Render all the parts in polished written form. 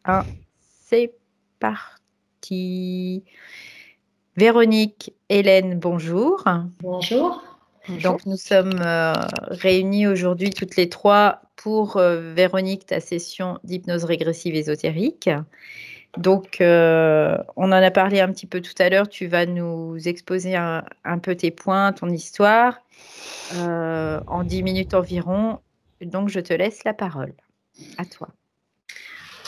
1, c'est parti. Véronique, Hélène, bonjour. Bonjour. Donc, nous sommes réunis aujourd'hui toutes les trois pour Véronique, ta session d'hypnose régressive ésotérique. Donc, on en a parlé un petit peu tout à l'heure. Tu vas nous exposer un peu tes points, ton histoire, en 10 minutes environ. Donc, je te laisse la parole. À toi.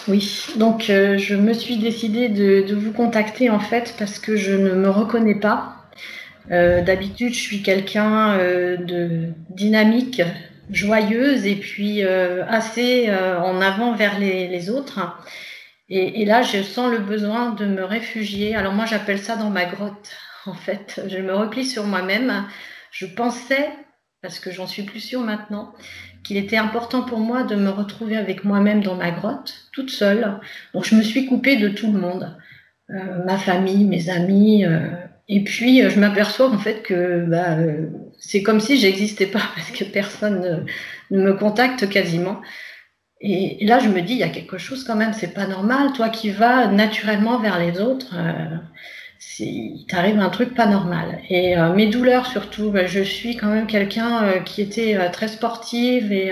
Oui, donc je me suis décidée de vous contacter en fait parce que je ne me reconnais pas. D'habitude, je suis quelqu'un de dynamique, joyeuse et puis assez en avant vers les autres. Et là, je sens le besoin de me réfugier. Alors moi, j'appelle ça dans ma grotte. En fait, je me replie sur moi-même. Je pensais, parce que j'en suis plus sûre maintenant, qu'il était important pour moi de me retrouver avec moi-même dans ma grotte, toute seule. Donc je me suis coupée de tout le monde, ma famille, mes amis. Et puis je m'aperçois en fait que c'est comme si j'existais pas parce que personne ne me contacte quasiment. Et là, je me dis, il y a quelque chose quand même, c'est pas normal. Toi qui vas naturellement vers les autres, il t'arrive un truc pas normal. Et mes douleurs surtout, je suis quand même quelqu'un qui était très sportive et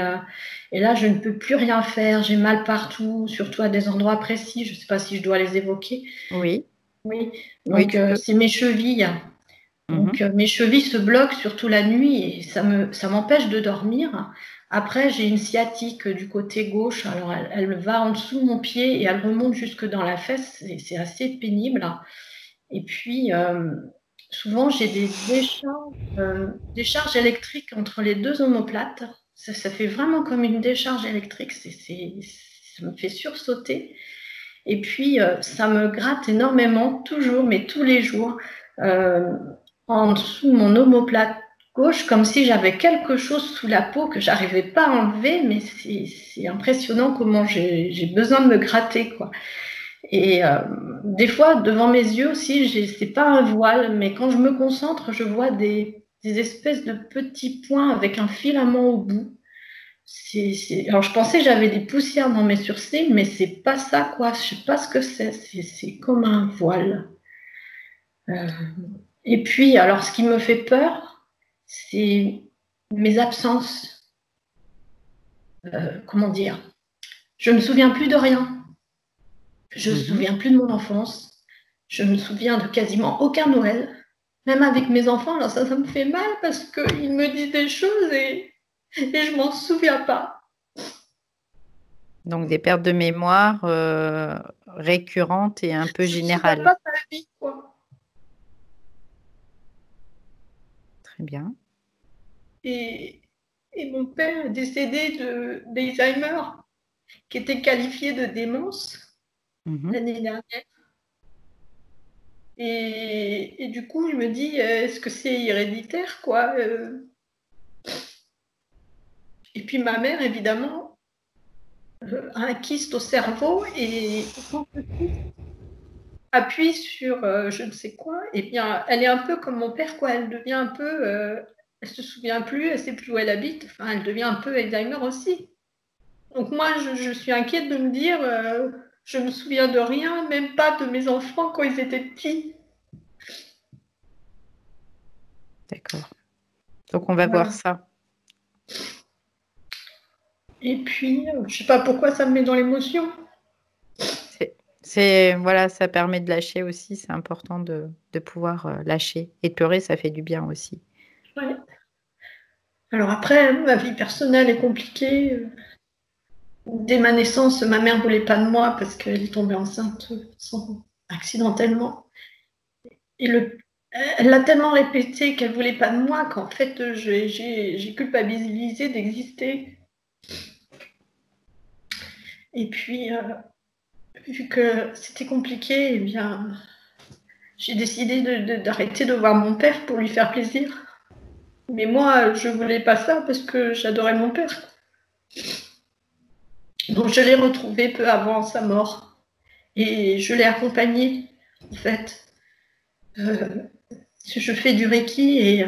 là, je ne peux plus rien faire. J'ai mal partout, surtout à des endroits précis. Je ne sais pas si je dois les évoquer. Oui, Oui, oui, donc tu peux. c'est mes chevilles. Donc, mes chevilles se bloquent surtout la nuit et ça m'empêche de dormir. Après, j'ai une sciatique du côté gauche. Alors, elle va en dessous de mon pied et elle remonte jusque dans la fesse. C'est assez pénible. Et puis, souvent, j'ai décharges électriques entre les deux omoplates. Ça fait vraiment comme une décharge électrique. Ça me fait sursauter. Et puis, ça me gratte énormément, toujours, mais tous les jours. Euh, En dessous de mon omoplate gauche, comme si j'avais quelque chose sous la peau que j'arrivais pas à enlever, mais c'est impressionnant comment j'ai besoin de me gratter, quoi. Et des fois, devant mes yeux aussi, c'est pas un voile, mais quand je me concentre, je vois des espèces de petits points avec un filament au bout. Alors, je pensais que j'avais des poussières dans mes sourcils, mais c'est pas ça, quoi. Je sais pas ce que c'est. C'est comme un voile. Euh, Et puis, alors, ce qui me fait peur, c'est mes absences. Comment dire? Je ne me souviens plus de rien. Je ne me souviens plus de mon enfance. Je me souviens de quasiment aucun Noël. Même avec mes enfants, alors ça me fait mal parce qu'ils me disent des choses et je m'en souviens pas. Donc des pertes de mémoire récurrentes et un peu Je ne me souviens générales. pas de ma vie, quoi. Très bien. Et, et mon père est décédé d'Alzheimer, qui était qualifié de démence Mhm. l'année dernière. Et du coup, je me dis, est-ce que c'est héréditaire, quoi Et puis ma mère, évidemment, a un kyste au cerveau et quand le kyste appuie sur je ne sais quoi, et bien, elle est un peu comme mon père, quoi. Elle devient un peu, elle se souvient plus, elle sait plus où elle habite. Enfin, elle devient un peu Alzheimer aussi. Donc moi, je suis inquiète de me dire, je me souviens de rien, même pas de mes enfants quand ils étaient petits. D'accord. Donc on va voir Voilà. ça. Et puis, je sais pas pourquoi ça me met dans l'émotion. Voilà, ça permet de lâcher aussi. C'est important de pouvoir lâcher. Et de pleurer, ça fait du bien aussi. Ouais. Alors après, ma vie personnelle est compliquée. Dès ma naissance, ma mère voulait pas de moi parce qu'elle est tombée enceinte accidentellement. Et elle l'a tellement répété qu'elle voulait pas de moi qu'en fait, j'ai culpabilisé d'exister. Et puis, vu que c'était compliqué, eh bien, j'ai décidé d'arrêter de voir mon père pour lui faire plaisir. Mais moi, je voulais pas ça parce que j'adorais mon père. Donc, je l'ai retrouvé peu avant sa mort. Et je l'ai accompagné, en fait. Euh, je fais du Reiki et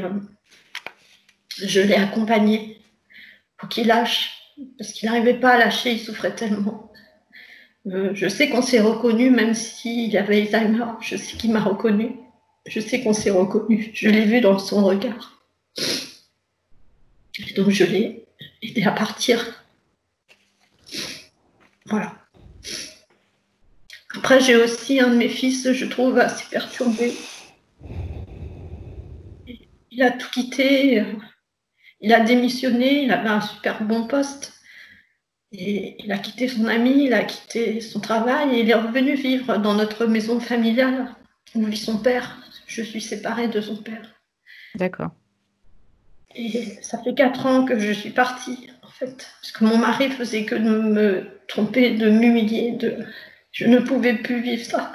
je l'ai accompagné pour qu'il lâche. Parce qu'il n'arrivait pas à lâcher, il souffrait tellement. Je sais qu'on s'est reconnu, même s'il avait Alzheimer. Je sais qu'il m'a reconnu. Je sais qu'on s'est reconnu. Je l'ai vu dans son regard. Et donc, je l'ai aidé à partir. Voilà. Après, j'ai aussi un de mes fils, je trouve, assez perturbé. Il a tout quitté. Il a démissionné. Il avait un super bon poste. Et il a quitté son ami, il a quitté son travail et il est revenu vivre dans notre maison familiale où vit son père. Je suis séparée de son père. D'accord. Et ça fait 4 ans que je suis partie, en fait. Parce que mon mari faisait que de me tromper, de m'humilier. Je ne pouvais plus vivre ça.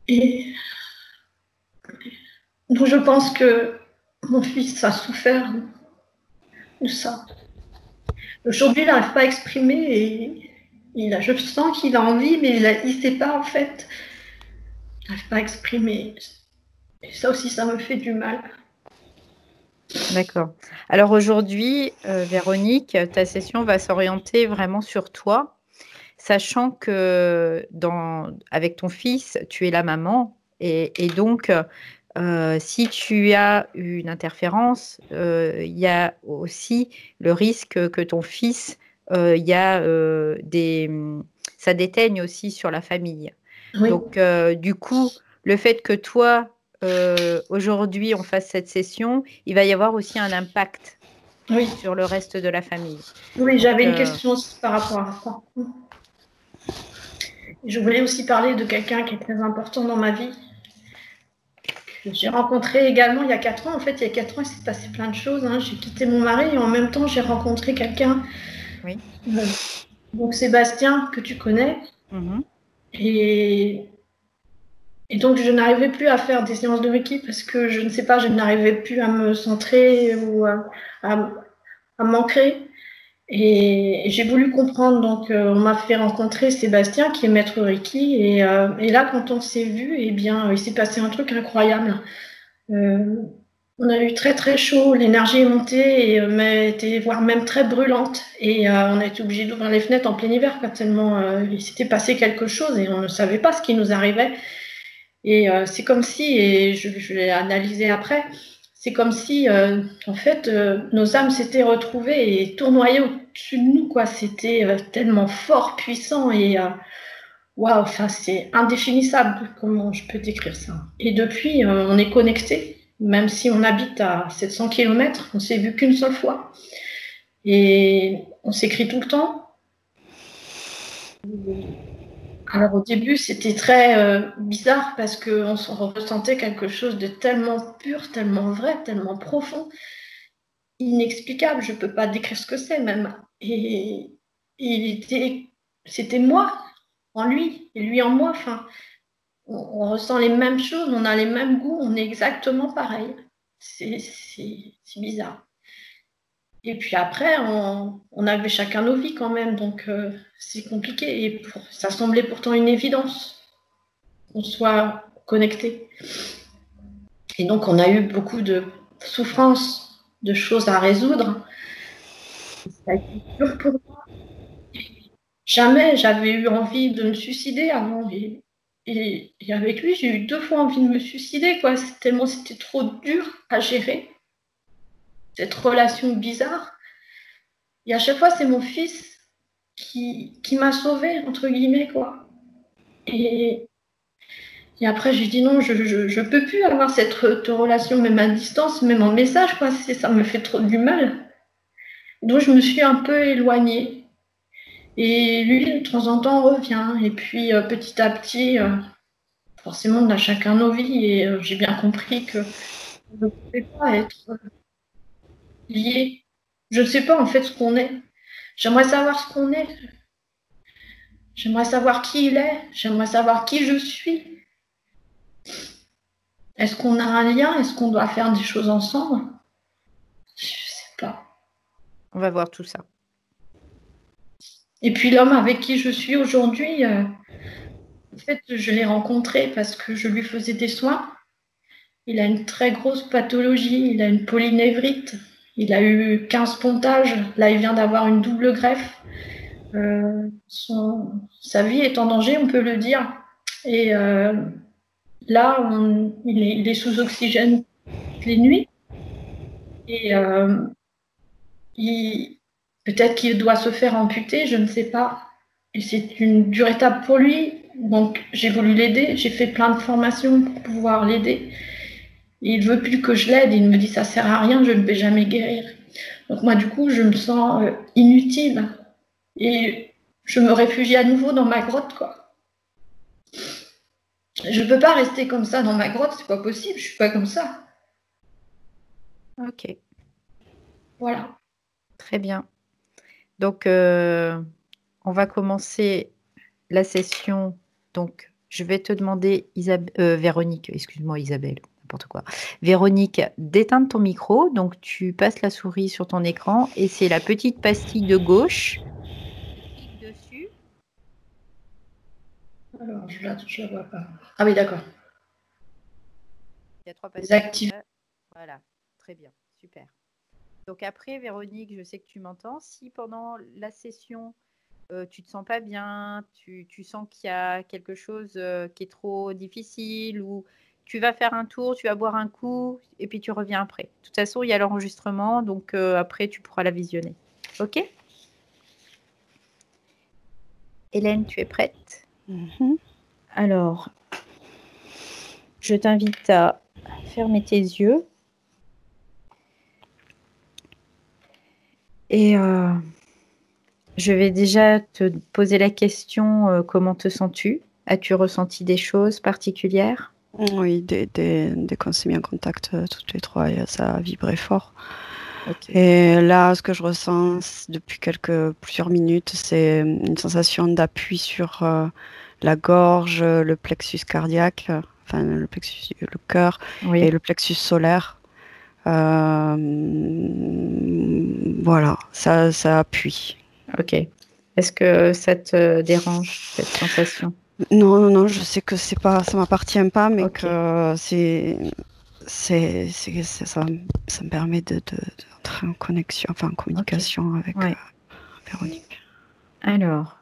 Et donc je pense que mon fils a souffert de ça. Aujourd'hui, il n'arrive pas à exprimer et je sens qu'il a envie, mais il ne sait pas, en fait. Il n'arrive pas à exprimer. Et ça aussi, ça me fait du mal. D'accord. Alors aujourd'hui, Véronique, ta session va s'orienter vraiment sur toi, sachant que avec ton fils, tu es la maman et donc si tu as une interférence, il y a aussi le risque que ton fils, ça déteigne aussi sur la famille. Oui. Donc du coup, le fait que toi, aujourd'hui, on fasse cette session, il va y avoir aussi un impact sur le reste de la famille. Oui, j'avais une question aussi par rapport à ça. Je voulais aussi parler de quelqu'un qui est très important dans ma vie. J'ai rencontré également il y a 4 ans. En fait, il y a 4 ans, il s'est passé plein de choses. Hein. J'ai quitté mon mari et en même temps, j'ai rencontré quelqu'un. Oui. Donc, Sébastien, que tu connais. Et donc, je n'arrivais plus à faire des séances de Reiki parce que je ne sais pas, je n'arrivais plus à me centrer ou à m'ancrer. Et j'ai voulu comprendre, donc on m'a fait rencontrer Sébastien qui est maître Reiki et là quand on s'est vu, eh bien il s'est passé un truc incroyable. On a eu très très chaud, l'énergie est montée et était voire même très brûlante et on a été obligé d'ouvrir les fenêtres en plein hiver tellement il s'était passé quelque chose et on ne savait pas ce qui nous arrivait. Et c'est comme si, et je l'ai analysé après, c'est comme si, en fait, nos âmes s'étaient retrouvées et tournoyaient au-dessus de nous, quoi. C'était tellement fort, puissant et waouh, enfin, c'est indéfinissable. Comment je peux décrire ça? Et depuis, on est connectés, même si on habite à 700 km, on s'est vu qu'une seule fois. Et on s'écrit tout le temps. Alors au début, c'était très bizarre parce qu'on ressentait quelque chose de tellement pur, tellement vrai, tellement profond, inexplicable. Je ne peux pas décrire ce que c'est même. Et c'était moi en lui et lui en moi. Enfin, on ressent les mêmes choses, on a les mêmes goûts, on est exactement pareil. C'est bizarre. Et puis après, on avait chacun nos vies quand même, donc c'est compliqué. Et ça semblait pourtant une évidence qu'on soit connecté. Et donc, on a eu beaucoup de souffrances, de choses à résoudre. Ça a été dur pour moi. Jamais j'avais eu envie de me suicider avant. Et avec lui, j'ai eu 2 fois envie de me suicider, quoi. Tellement c'était trop dur à gérer, cette relation bizarre. Et à chaque fois, c'est mon fils qui m'a sauvée, entre guillemets, quoi. Et après, j'ai dit non, je ne peux plus avoir cette relation, même à distance, même en message, quoi. Ça me fait trop du mal. Donc, je me suis un peu éloignée. Et lui, de temps en temps, revient. Et puis, petit à petit, forcément, on a chacun nos vies. Et j'ai bien compris que on ne pouvait pas être liés. Je ne sais pas, en fait, ce qu'on est. J'aimerais savoir ce qu'on est. J'aimerais savoir qui il est. J'aimerais savoir qui je suis. Est-ce qu'on a un lien? Est-ce qu'on doit faire des choses ensemble? Je sais pas. On va voir tout ça. Et puis l'homme avec qui je suis aujourd'hui, en fait, je l'ai rencontré parce que je lui faisais des soins. Il a une très grosse pathologie, il a une polynévrite, il a eu 15 pontages, là il vient d'avoir une double greffe. Sa vie est en danger, on peut le dire. Et là, il est sous oxygène les nuits. Et peut-être qu'il doit se faire amputer, je ne sais pas. Et c'est une dure étape pour lui. Donc j'ai voulu l'aider, j'ai fait plein de formations pour pouvoir l'aider. Et il veut plus que je l'aide, il me dit ça sert à rien, je ne vais jamais guérir. Donc moi du coup je me sens inutile. Et je me réfugie à nouveau dans ma grotte, quoi. Je peux pas rester comme ça dans ma grotte, c'est pas possible, je suis pas comme ça. Ok. Voilà. Très bien. Donc, on va commencer la session. Donc, je vais te demander, Véronique, excuse-moi Isabelle, n'importe quoi. Véronique, d'éteindre ton micro. Donc, tu passes la souris sur ton écran et c'est la petite pastille de gauche. Tu cliques dessus. Alors, je la vois pas. Ah oui, d'accord. Il y a 3 pastilles. Désactive. Voilà, très bien, super. Donc après, Véronique, je sais que tu m'entends. Si pendant la session, tu te sens pas bien, tu sens qu'il y a quelque chose qui est trop difficile, ou tu vas faire un tour, tu vas boire un coup, et puis tu reviens après. De toute façon, il y a l'enregistrement, donc après, tu pourras la visionner. Ok? Hélène, tu es prête? Alors, je t'invite à fermer tes yeux. Et je vais déjà te poser la question, comment te sens-tu? As-tu ressenti des choses particulières? Oui, dès qu'on s'est mis en contact toutes les trois, ça a vibré fort. Okay. Et là, ce que je ressens depuis plusieurs minutes, c'est une sensation d'appui sur la gorge, le plexus cardiaque, enfin le cœur, Oui. et le plexus solaire. Voilà, ça appuie. Ok. Est-ce que ça te dérange, cette sensation? Non, je sais que ça m'appartient pas, mais Ok. que ça me permet d'entrer en connexion, enfin en communication avec Ouais. Véronique. Alors,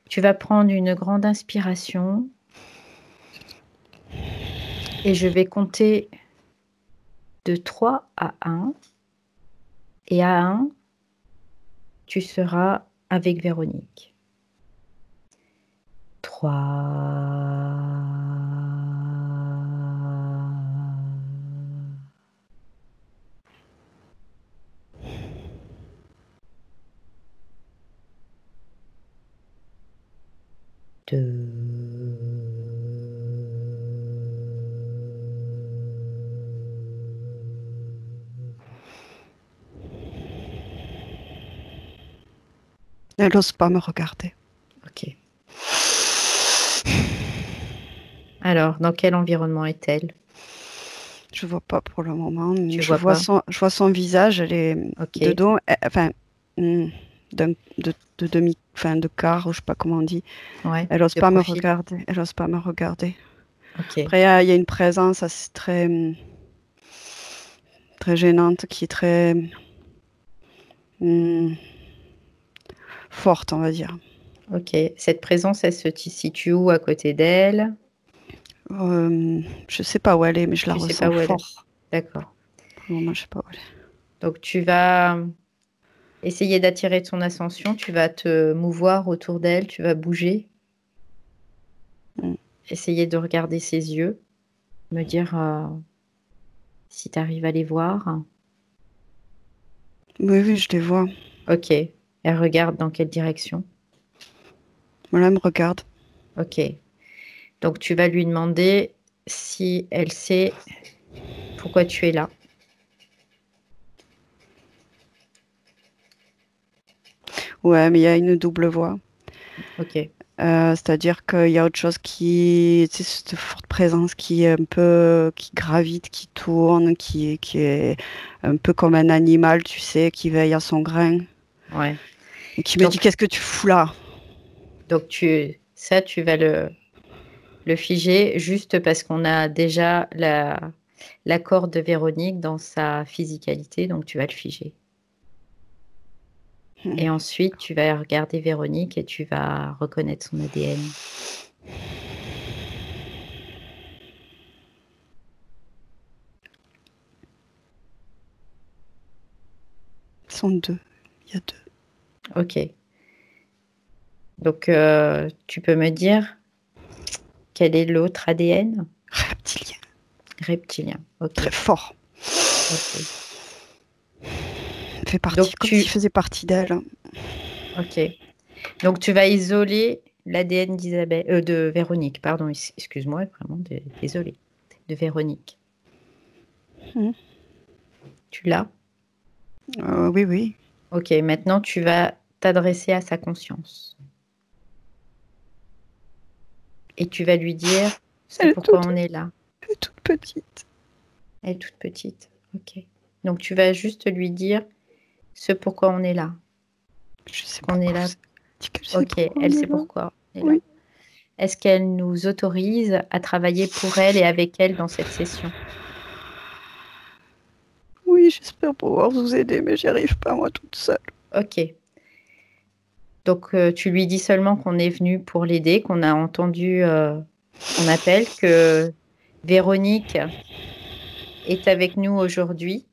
tu vas prendre une grande inspiration et je vais compter de 3 à 1. Et à 1, tu seras avec Véronique. 3. 2. Elle n'ose pas me regarder. Ok. Alors, dans quel environnement est-elle? Je vois pas pour le moment. Tu je vois vois pas? je vois son visage. Elle est de dos, enfin de demi, enfin de quart, ou je sais pas comment on dit. Ouais, Elle n'ose de pas me profil. regarder. Elle n'ose pas me regarder. Ok. Après, il y a une présence assez très gênante qui est très forte, on va dire. Ok. Cette présence, elle se situe où à côté d'elle? Je sais pas où elle est, mais je la Tu sais ressens pas où elle est? fort. D'accord. Pour le moment, je sais pas où elle est. Donc, tu vas essayer d'attirer son attention, tu vas te mouvoir autour d'elle, tu vas bouger. Essayer de regarder ses yeux, me dire si tu arrives à les voir. Oui, je les vois. Ok. Elle regarde dans quelle direction? Voilà, elle me regarde. Ok. Donc, tu vas lui demander si elle sait pourquoi tu es là. Ouais, mais il y a une double voix. Ok. C'est-à-dire qu'il y a autre chose tu sais, cette forte présence qui est qui gravite, qui tourne, qui est un peu comme un animal, tu sais, qui veille à son grain. Ouais. Et qui me dit, qu'est-ce que tu fous là? Donc, tu vas le figer juste parce qu'on a déjà l'accord de Véronique dans sa physicalité, donc tu vas le figer. Et ensuite, tu vas regarder Véronique et tu vas reconnaître son ADN. Ils sont deux. Il y a deux. Ok. Donc, tu peux me dire quel est l'autre ADN? Reptilien. Reptilien. Ok. Très fort. Ok. Il fait partie, Donc, comme s'il faisait partie d'elle. Ok. Donc, tu vas isoler l'ADN d'Isabelle, de Véronique. Pardon, excuse-moi, vraiment, désolée. De Véronique. Tu l'as? Oui, oui. Ok, maintenant, tu vas t'adresser à sa conscience. Et tu vas lui dire ce pourquoi on est là. Elle est toute petite. Elle est toute petite. Ok. Donc, tu vas juste lui dire ce pourquoi on est là. Je sais qu'on est là. Ok, elle sait pourquoi on est là. Oui. Est-ce qu'elle nous autorise à travailler pour elle et avec elle dans cette session? Oui, j'espère pouvoir vous aider, mais j'y arrive pas moi toute seule. Ok. Donc, tu lui dis seulement qu'on est venu pour l'aider, qu'on a entendu son appel, que Véronique est avec nous aujourd'hui,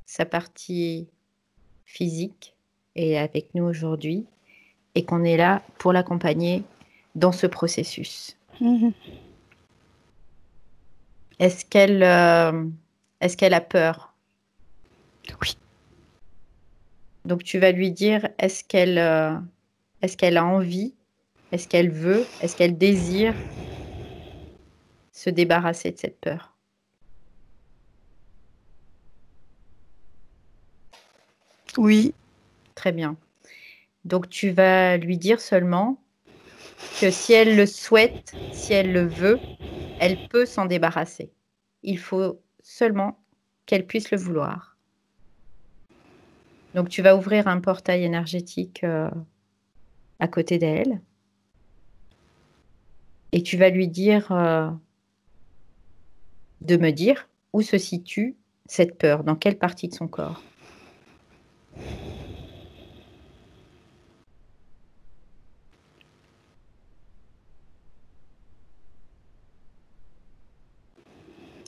sa partie physique est avec nous aujourd'hui, et qu'on est là pour l'accompagner dans ce processus. Est-ce qu'elle a peur? Oui. Donc, tu vas lui dire, est-ce qu'elle a envie? Est-ce qu'elle veut? Est-ce qu'elle désire se débarrasser de cette peur? Oui. Très bien. Donc, tu vas lui dire seulement que si elle le souhaite, si elle le veut, elle peut s'en débarrasser. Il faut seulement qu'elle puisse le vouloir. Donc, tu vas ouvrir un portail énergétique à côté d'elle. Et tu vas lui dire de me dire où se situe cette peur, dans quelle partie de son corps.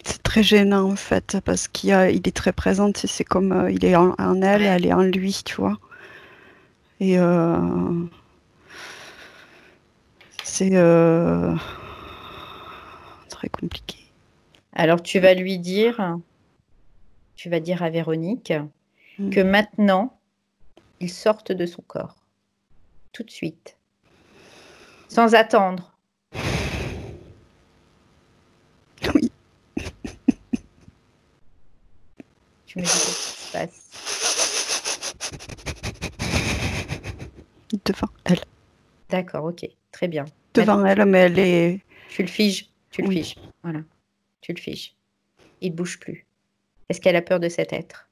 C'est très gênant en fait, parce il est très présent, c'est comme il est en elle, elle est en lui, tu vois. Et c'est très compliqué. Alors, tu vas lui dire, tu vas dire à Véronique que maintenant, il sorte de son corps. Tout de suite. Sans attendre. Oui. Tu me dis ce qui se passe. Devant elle. D'accord, ok. Très bien. Devant elle, mais elle est... Tu le figes. Tu le figes. Voilà. Tu le figes. Il ne bouge plus. Est-ce qu'elle a peur de cet être?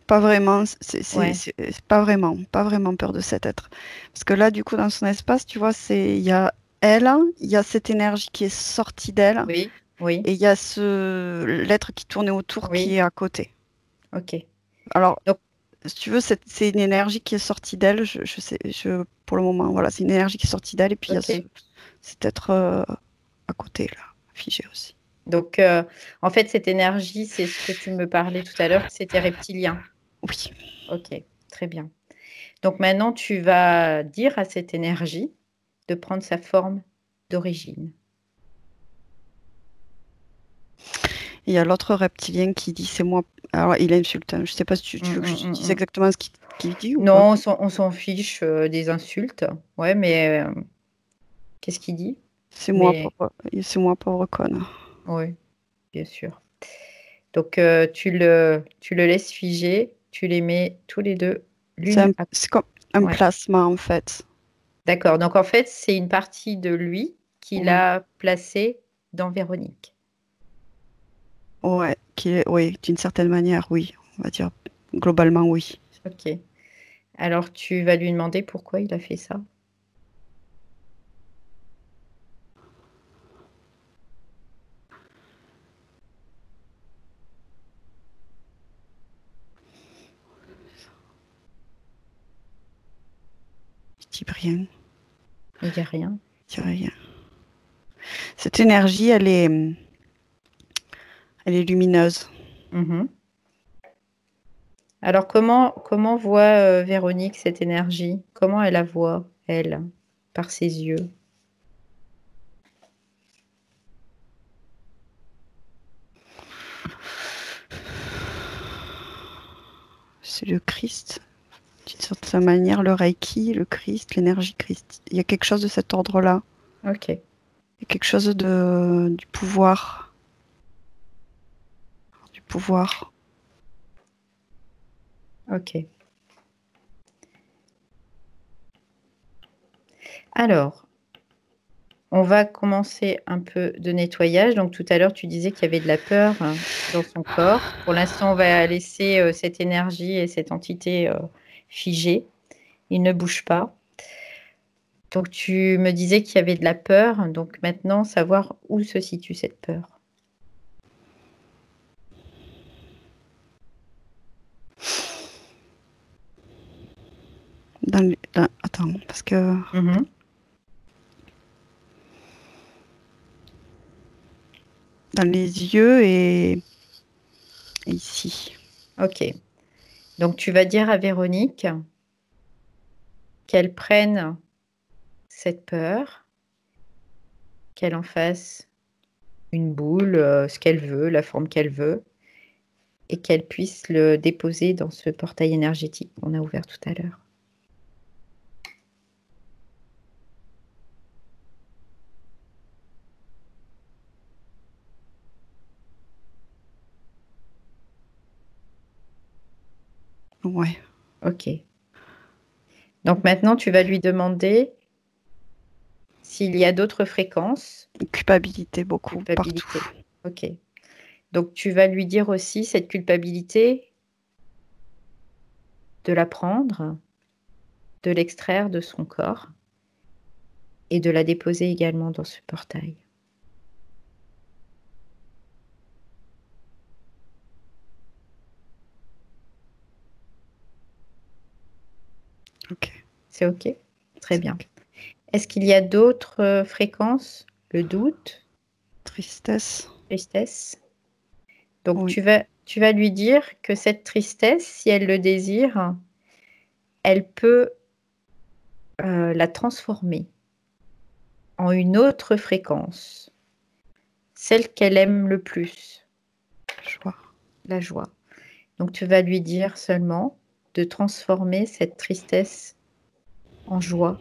Pas vraiment, c'est pas vraiment peur de cet être. Parce que là, du coup, dans son espace, tu vois, il y a elle, il y a cette énergie qui est sortie d'elle, Oui, oui, et il y a l'être qui tournait autour qui oui. est à côté. Ok. Alors, Donc, si tu veux, c'est une énergie qui est sortie d'elle, pour le moment, voilà, c'est une énergie qui est sortie d'elle, et puis il y a ok. cet être à côté, là, figé aussi. Donc, en fait, cette énergie, c'est ce que tu me parlais tout à l'heure, que c'était reptilien. Oui. Ok, très bien. Donc maintenant, tu vas dire à cette énergie de prendre sa forme d'origine. Il y a l'autre reptilien qui dit c'est moi. Alors, il insulte, hein. Je sais pas si tu veux que je dise exactement ce qu'il dit ou pas. Non, on s'en fiche des insultes. Ouais, mais qu'est-ce qu'il dit? C'est Mais moi, pauvre conne. oui, bien sûr. Donc tu le laisses figer, tu les mets tous les deux l'une à... C'est comme un Ouais. placement en fait. D'accord. Donc en fait, c'est une partie de lui qu'il Oui. a placée dans Véronique. Ouais, oui, d'une certaine manière, oui. On va dire globalement, oui. Ok. Alors tu vas lui demander pourquoi il a fait ça. dis rien. Il n'y a rien. Je dis rien. Cette énergie, elle est lumineuse. Alors, comment voit Véronique cette énergie? Comment elle la voit, elle, par ses yeux? C'est le Christ. D'une certaine manière, le Reiki, le Christ, l'énergie Christ. Il y a quelque chose de cet ordre-là. Ok. Il y a quelque chose du pouvoir. Du pouvoir. Ok. Alors, on va commencer un peu de nettoyage. Donc, tout à l'heure, tu disais qu'il y avait de la peur dans son corps. Pour l'instant, on va laisser cette énergie et cette entité figée. Il ne bouge pas. Donc, tu me disais qu'il y avait de la peur. Donc, maintenant, savoir où se situe cette peur. Attends, parce que... Dans les yeux et ici. Ok. Donc, tu vas dire à Véronique qu'elle prenne cette peur, qu'elle en fasse une boule, ce qu'elle veut, la forme qu'elle veut, et qu'elle puisse le déposer dans ce portail énergétique qu'on a ouvert tout à l'heure. Ouais. Ok. Donc maintenant, tu vas lui demander s'il y a d'autres fréquences. Culpabilité, beaucoup, Culpabilité. partout. Ok. Donc tu vas lui dire aussi cette culpabilité, de la prendre, de l'extraire de son corps et de la déposer également dans ce portail. Ok. C'est ok? Très bien. Est-ce qu'il y a d'autres fréquences? Le doute? Tristesse. Tristesse? Donc oui. tu vas lui dire que cette tristesse, si elle le désire, elle peut la transformer en une autre fréquence, celle qu'elle aime le plus. Joie. La joie. Donc tu vas lui dire seulement de transformer cette tristesse en joie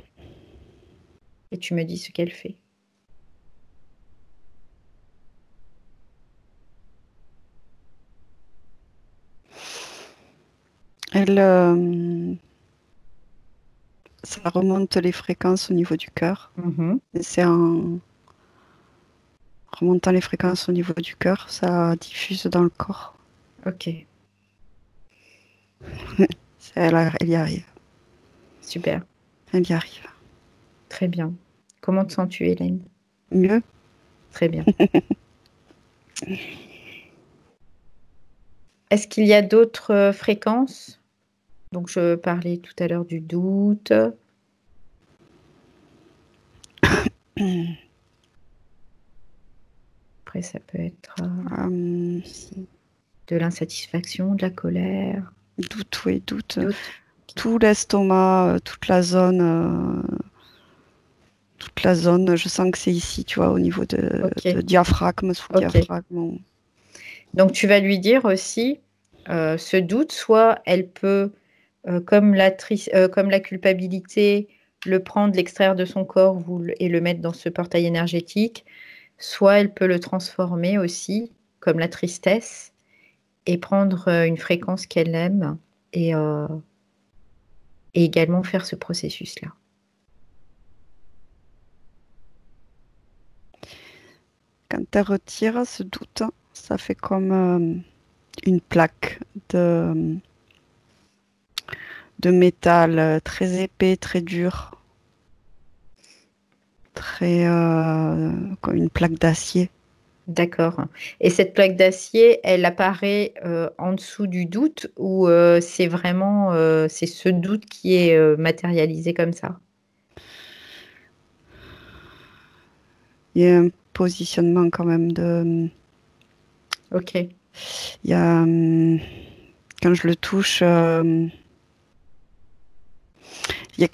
et tu me dis ce qu'elle fait. Ça remonte les fréquences au niveau du cœur. Et c'est en remontant les fréquences au niveau du cœur, ça diffuse dans le corps. Ok. Elle y arrive. Super. Elle y arrive. Très bien. Comment te sens-tu, Hélène? Mieux. Très bien. Est-ce qu'il y a d'autres fréquences? Donc, je parlais tout à l'heure du doute. Après, ça peut être aussi de l'insatisfaction, de la colère. Doute, oui, doute. Tout l'estomac, toute la zone, je sens que c'est ici, tu vois, au niveau de diaphragme, sous le diaphragme. Donc, tu vas lui dire aussi, ce doute, soit elle peut, comme la culpabilité, le prendre, l'extraire de son corps et le mettre dans ce portail énergétique, soit elle peut le transformer aussi, comme la tristesse, et prendre une fréquence qu'elle aime et également faire ce processus-là. Quand elle retire ce doute, ça fait comme une plaque de métal très épais, très dur, comme une plaque d'acier. D'accord. Et cette plaque d'acier, elle apparaît en dessous du doute ou c'est vraiment c'est ce doute qui est matérialisé comme ça? Il y a un positionnement quand même de... Ok. Il y a... Quand je le touche... il y a il y a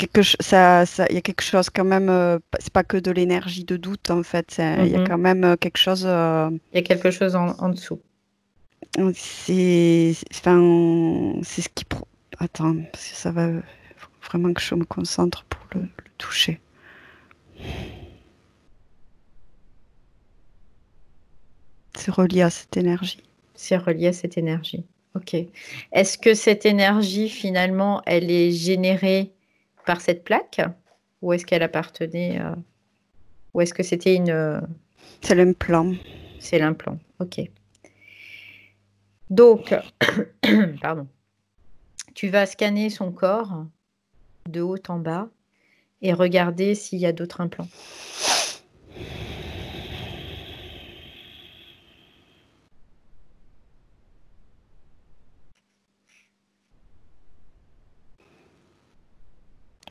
quelque chose quand même, c'est pas que de l'énergie de doute en fait, il y a quand même quelque chose. Il y a quelque chose en dessous. Enfin, c'est ce qui. Attends, parce que ça va vraiment que je me concentre pour le toucher. C'est relié à cette énergie. C'est relié à cette énergie. Ok. Est-ce que cette énergie, finalement, elle est générée par cette plaque? Ou est-ce qu'elle appartenait ou est-ce que c'était une... C'est l'implant. C'est l'implant. Ok. Donc, pardon. Tu vas scanner son corps de haut en bas et regarder s'il y a d'autres implants.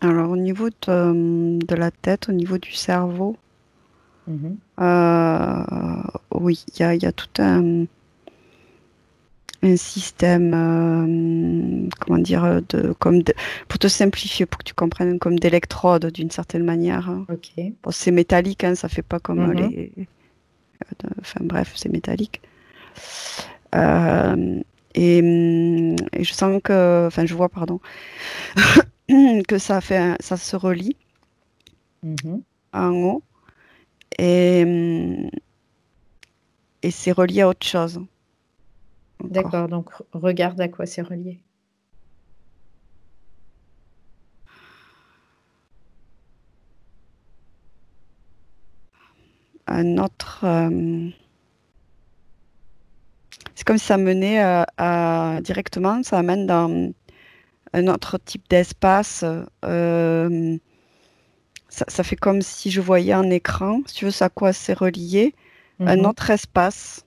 Alors, au niveau de la tête, au niveau du cerveau, oui, il y a tout un système, comment dire, pour te simplifier, pour que tu comprennes, comme d'électrodes d'une certaine manière. Ok. Bon, c'est métallique, hein, ça fait pas comme les... Enfin bref, c'est métallique. Et je sens que... Enfin, je vois, pardon, que ça se relie en haut. Et c'est relié à autre chose. D'accord, donc regarde à quoi c'est relié. Un autre... c'est comme si ça menait directement, ça amène dans un autre type d'espace. Ça fait comme si je voyais un écran, si tu veux, ça à quoi c'est relié. Un autre espace.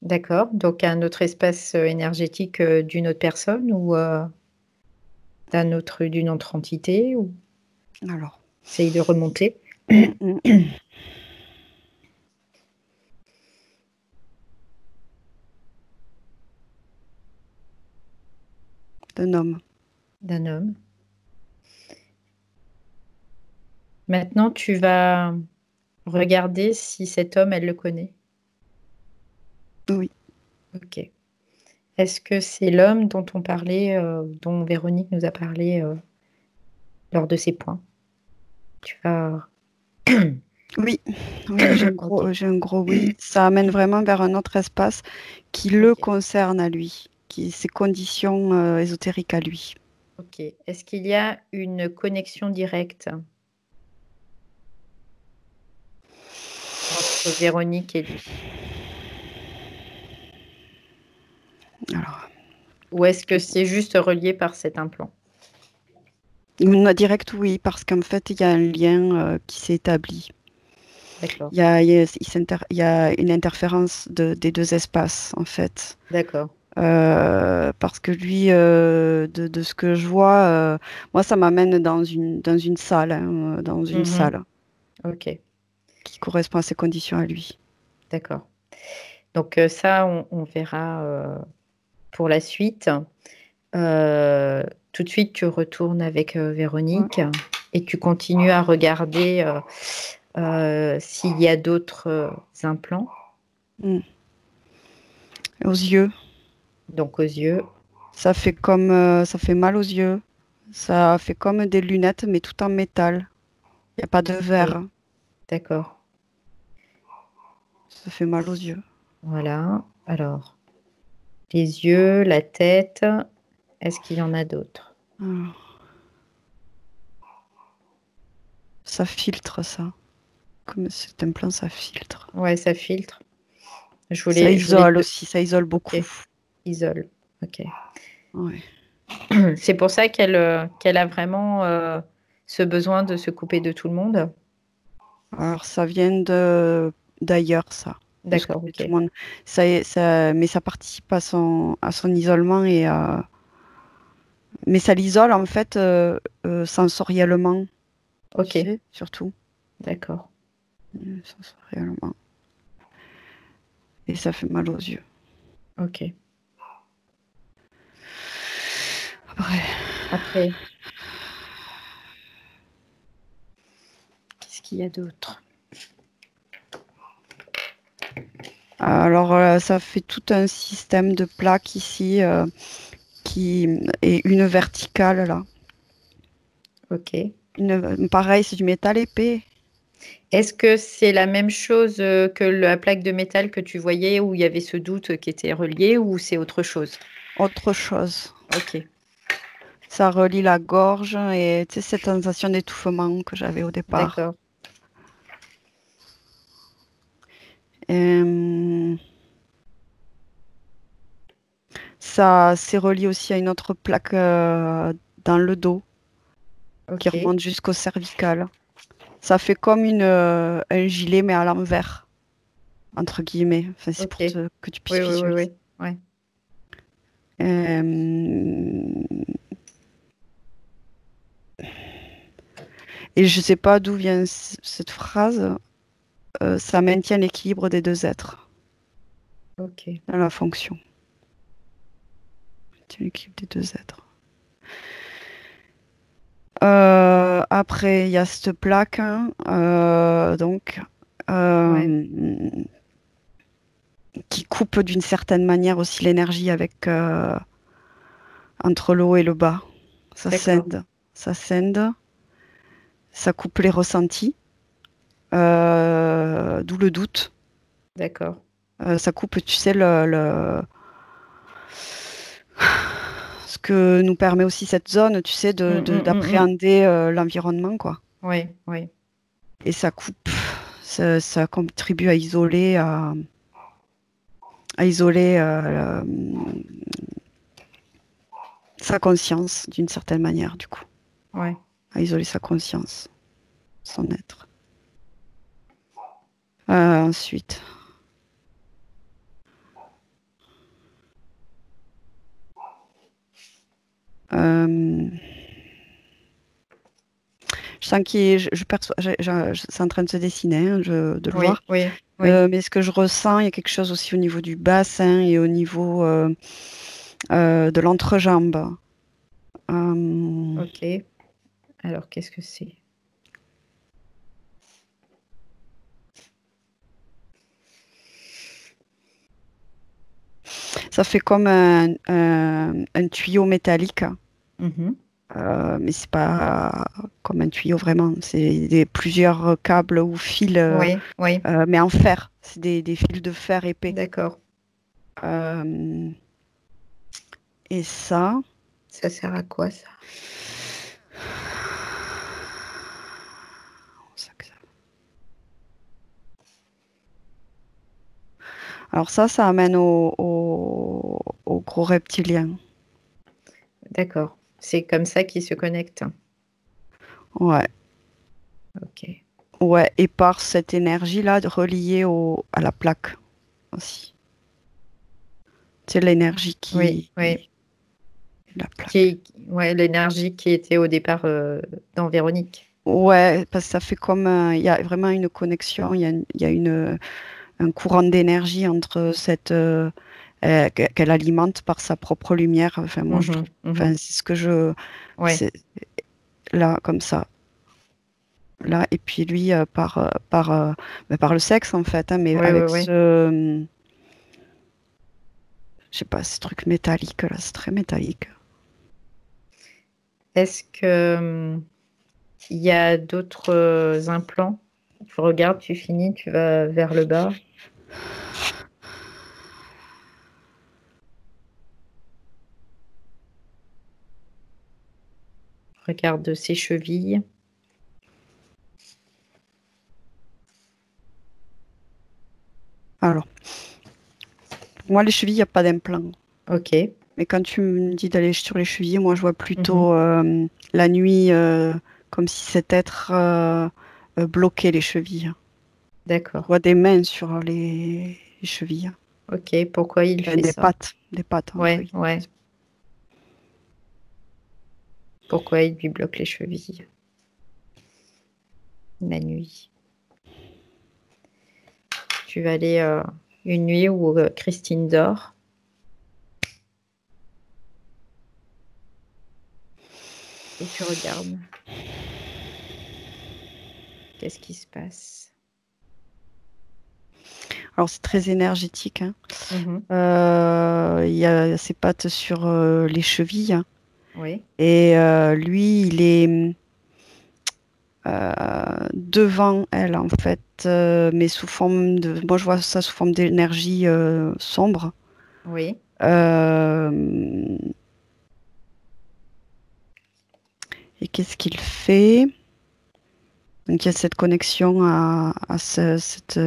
D'accord, donc un autre espace énergétique d'une autre personne ou d'une autre entité ou... Alors. Essaye de remonter. D'un homme. D'un homme. Maintenant, tu vas regarder si cet homme, elle le connaît. Oui. Ok. Est-ce que c'est l'homme dont on parlait, dont Véronique nous a parlé lors de ses points? Tu vas... Oui, j'ai un gros oui. Ça amène vraiment vers un autre espace qui le concerne à lui, ses conditions ésotériques à lui. Ok. Est-ce qu'il y a une connexion directe entre Véronique et lui? Alors, ou est-ce que c'est juste relié par cet implant? Direct, oui, parce qu'en fait, il y a un lien qui s'est établi. D'accord. Il y a une interférence des deux espaces, en fait. D'accord. Parce que lui, de ce que je vois, moi, ça m'amène dans une salle, hein, dans une salle. Ok. Qui correspond à ses conditions à lui. D'accord. Donc ça, on verra pour la suite. Tout de suite, tu retournes avec Véronique et tu continues à regarder s'il y a d'autres implants. Aux yeux. Donc aux yeux. Ça fait mal aux yeux. Ça fait comme des lunettes, mais tout en métal. Il n'y a pas de verre. D'accord. Ça fait mal aux yeux. Voilà. Alors, les yeux, la tête. Est-ce qu'il y en a d'autres? Ça filtre, ça. Comme cet implant, ça filtre. Ouais, ça filtre. Ça isole aussi, ça isole beaucoup. Okay. Isole, ok. Ouais. C'est pour ça qu'elle a vraiment ce besoin de se couper de tout le monde? Alors, ça vient d'ailleurs, ça. D'accord, ok. Tout le monde. Mais ça participe à son isolement mais ça l'isole en fait sensoriellement. Ok. Tu sais, surtout. D'accord. Réellement. Et ça fait mal aux yeux. Ok. Après, qu'est-ce qu'il y a d'autre? alors, ça fait tout un système de plaques ici qui est une verticale là. Ok. Pareil, c'est du métal épais. Est-ce que c'est la même chose que la plaque de métal que tu voyais où il y avait ce doute qui était relié ou c'est autre chose? Autre chose. Ok. Ça relie la gorge et tu sais, cette sensation d'étouffement que j'avais au départ. D'accord. Ça s'est relié aussi à une autre plaque dans le dos qui Ok. remonte jusqu'au cervical. Ça fait comme un gilet mais à l'envers, entre guillemets. Enfin, c'est pour Ok. que tu Oui, puisses oui, oui, visualiser. oui. Ouais. Euh, Et je sais pas d'où vient cette phrase. Ça maintient l'équilibre des deux êtres Ok. dans la fonction. Maintient l'équilibre des deux êtres. Après, il y a cette plaque, hein, donc, Ouais. qui coupe d'une certaine manière aussi l'énergie avec entre le haut et le bas. Ça D'accord. scinde, ça scinde, ça coupe les ressentis, d'où le doute. D'accord. Ça coupe, tu sais, ce que nous permet aussi cette zone, tu sais, d'appréhender l'environnement, quoi. Oui, oui. Et ça coupe, ça contribue à isoler sa conscience d'une certaine manière, du coup. Ouais. À isoler sa conscience, son être. Ensuite, euh, je sens je perçois, c'est en train de se dessiner, hein, de le Oui, voir. oui, oui. Mais ce que je ressens, il y a quelque chose aussi au niveau du bassin et au niveau de l'entrejambe. Ok. Alors, qu'est-ce que c'est? Ça fait comme un tuyau métallique, Mhm. mais c'est pas comme un tuyau vraiment. C'est plusieurs câbles ou fils, Oui, oui. mais en fer. C'est des fils de fer épais. D'accord. Euh, et ça, Ça sert à quoi, ça? alors ça amène au gros reptilien. D'accord. C'est comme ça qu'ils se connectent. Ouais. Ok. Ouais, et par cette énergie-là reliée à la plaque aussi. C'est l'énergie Oui, oui. la plaque. Ouais, l'énergie qui était au départ dans Véronique. Ouais, parce que ça fait comme il y a vraiment une connexion, il y a un courant d'énergie entre cette qu'elle alimente par sa propre lumière. Enfin, moi je Mhm, trouve. Enfin, mhm. c'est ce que je. Ouais, C'est là comme ça. Là, et puis lui par le sexe en fait, hein, mais ouais, ouais, avec ouais. je sais pas, ce truc métallique là, c'est très métallique. Est-ce que il y a d'autres implants? Tu regardes, tu finis, tu vas vers le bas. Regarde ses chevilles. Alors, pour moi, les chevilles, il n'y a pas d'implant. Ok. Mais quand tu me dis d'aller sur les chevilles, moi, je vois Mhm. plutôt la nuit comme si cet être bloquait les chevilles. Je D'accord. vois des mains sur les chevilles. Ok. Pourquoi il fait ça? Des pattes entre Ouais, guillemets. ouais. Pourquoi il lui bloque les chevilles la nuit? Tu vas aller une nuit où Christine dort. Et tu regardes. Qu'est-ce qui se passe? Alors, c'est très énergétique. Hein. Mhm. Il y a ses pattes sur les chevilles. Hein. Oui. Et lui, il est devant elle, en fait, mais sous forme de... Moi, je vois ça sous forme d'énergie sombre. Oui. Et qu'est-ce qu'il fait? Donc, il y a cette connexion à cette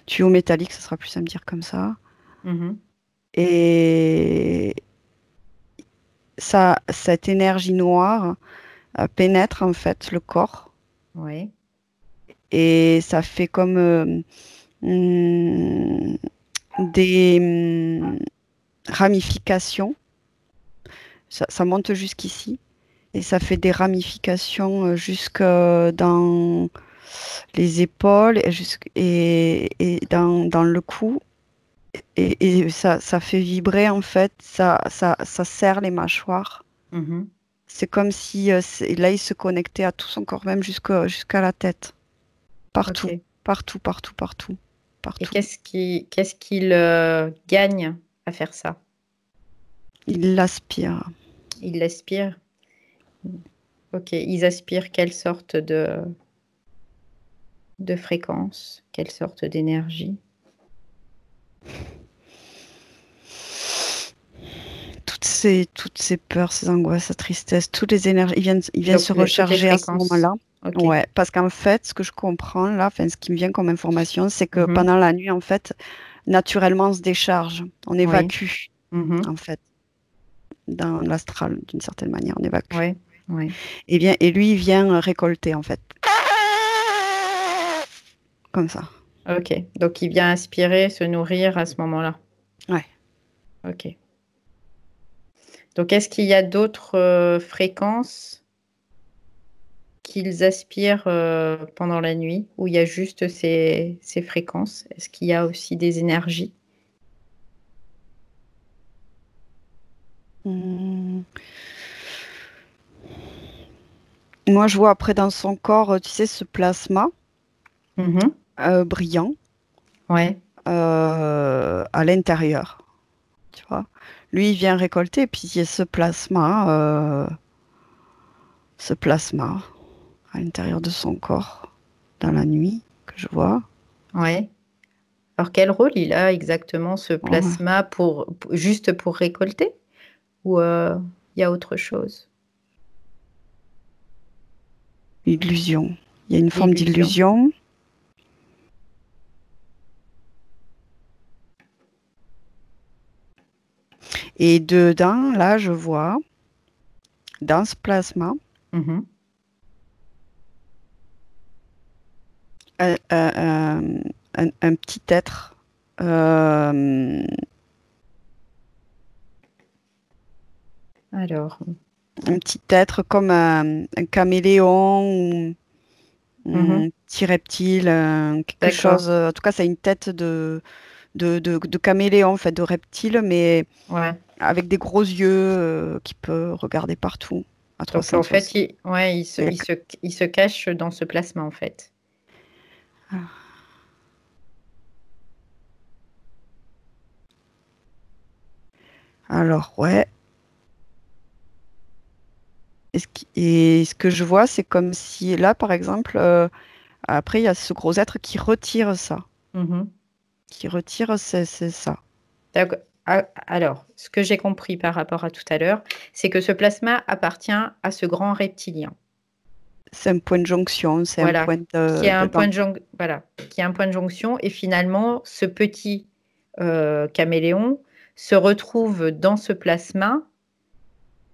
tuyau métallique, ça sera plus à me dire comme ça. Mhm. Et cette énergie noire pénètre en fait le corps Oui. et ça fait comme hum, des ramifications. Ça monte jusqu'ici et ça fait des ramifications jusque dans les épaules et dans le cou. Et ça fait vibrer en fait, ça serre les mâchoires. Mhm. C'est comme si là, il se connectait à tout son corps, même jusqu'à la tête. Partout, Ok. partout, partout, partout, Et partout. qu'est-ce qu'il gagne à faire ça? Il l'aspire. Ils l'aspirent? Ok. Ils aspirent quelle sorte de fréquence? Quelle sorte d'énergie? Toutes ces peurs, ces angoisses, sa tristesse, toutes les énergies, ils viennent Donc, se toutes les recharger à ce fréquences. moment-là. Ok. Ouais, parce qu'en fait, ce que je comprends là, enfin, ce qui me vient comme information, c'est que Mhm. pendant la nuit, en fait, naturellement, on se décharge, on Oui. évacue, Mhm. en fait, dans l'astral, d'une certaine manière, on évacue. Oui. Oui. Et lui, il vient récolter, en fait, comme ça. Ok. Donc, il vient aspirer, se nourrir à ce moment-là. Ouais. Ok. Donc, est-ce qu'il y a d'autres fréquences qu'ils aspirent pendant la nuit, où il y a juste ces fréquences? Est-ce qu'il y a aussi des énergies? Hmm. Moi, je vois après dans son corps, tu sais, ce plasma Mhm. brillant Ouais. à l'intérieur, tu vois. Lui, il vient récolter, et puis il y a ce plasma à l'intérieur de son corps dans la nuit que je vois. Ouais. Alors, quel rôle il a exactement, ce Ouais. plasma, juste pour récolter? Ou il y a autre chose? Illusion. Il y a une forme L'illusion. d'illusion. Et dedans, là, je vois, dans ce plasma, Mhm. un petit être. euh, Alors. un petit être comme un caméléon ou Mhm. un petit reptile, quelque D'accord. chose. En tout cas, ça a une tête de caméléon, en fait, de reptile, mais Ouais. avec des gros yeux qui peut regarder partout à Donc, en fait, 360. ouais, Et- il se cache dans ce plasma, en fait. Alors, ouais. Et ce que je vois, c'est comme si là, par exemple, après, il y a ce gros être qui retire ça. Mhm. Qui retire, c'est ça. D'accord. Ah, alors, ce que j'ai compris par rapport à tout à l'heure, c'est que ce plasma appartient à ce grand reptilien. C'est un point de jonction, c'est un Voilà, point qui a un point dedans. de voilà, qui a un point de jonction, et finalement, ce petit caméléon se retrouve dans ce plasma.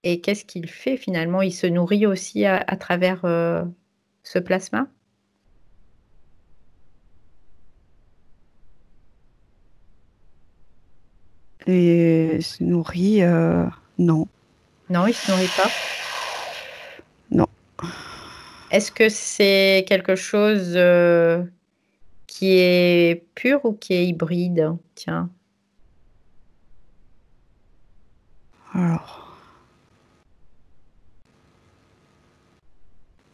Et qu'est-ce qu'il fait finalement? Il se nourrit aussi à travers ce plasma? Et se nourrit, non, Non, il se nourrit pas. non. Est-ce que c'est quelque chose qui est pur ou qui est hybride? Tiens. Alors,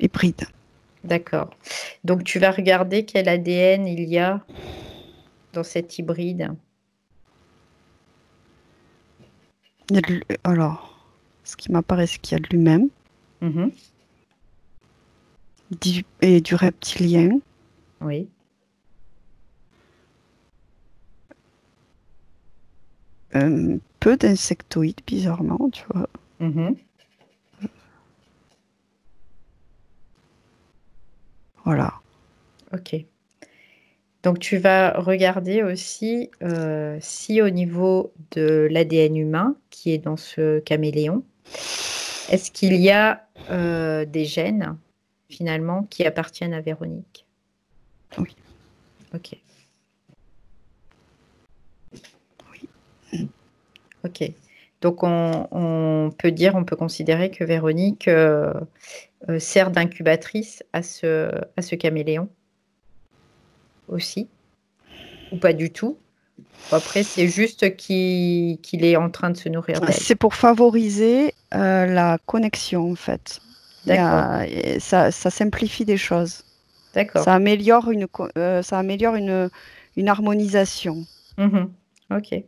hybride. D'accord. Donc, tu vas regarder quel ADN il y a dans cet hybride. Alors, ce qui m'apparaît, c'est qu'il y a de l'humain Mhm. et du reptilien. Oui. Peu d'insectoïdes, bizarrement, tu vois. Mhm. Voilà. Ok. Donc, tu vas regarder aussi si au niveau de l'ADN humain qui est dans ce caméléon, est-ce qu'il y a des gènes finalement qui appartiennent à Véronique? Oui. Ok. Oui. Ok. Donc, on peut considérer que Véronique sert d'incubatrice à ce caméléon aussi, ou pas du tout. Après, c'est juste qu'il est en train de se nourrir d'elle. C'est pour favoriser la connexion, en fait. D'accord. Ça simplifie des choses. D'accord. Ça améliore une harmonisation. Mhm. Ok.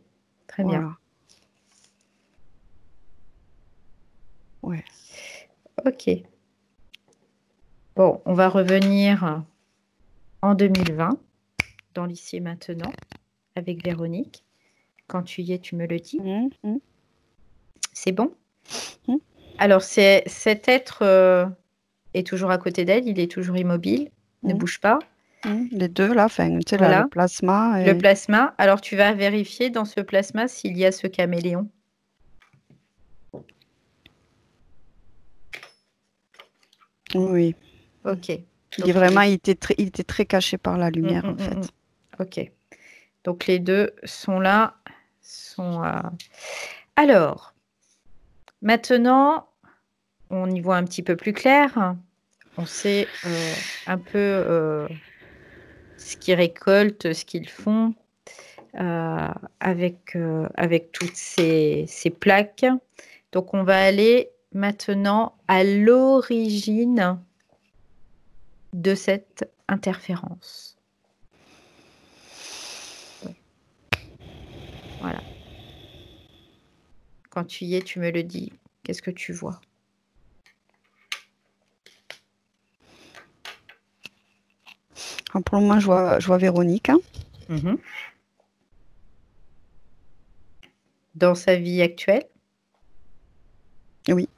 Très bien. Voilà. Ouais. Ok. Bon, on va revenir en 2020, dans l'ici et maintenant, avec Véronique. Quand tu y es, tu me le dis. Mhm. C'est bon? Mhm. Alors, cet être est toujours à côté d'elle, il est toujours immobile, ne Mhm. bouge pas. Les deux, là, enfin, tu sais, là, le Voilà. plasma. Le plasma. Alors, tu vas vérifier dans ce plasma s'il y a ce caméléon. Oui. Ok. Il Donc, est vraiment, il était très caché par la lumière, en fait. Ok. Donc, les deux sont là. Alors, maintenant, on y voit un petit peu plus clair. On sait un peu ce qu'ils récoltent, ce qu'ils font avec toutes ces plaques. Donc, on va aller maintenant à l'origine de cette interférence. Voilà. Quand tu y es, tu me le dis. Qu'est-ce que tu vois? Alors, pour le moment, je vois Véronique. Hein. Dans sa vie actuelle? Oui.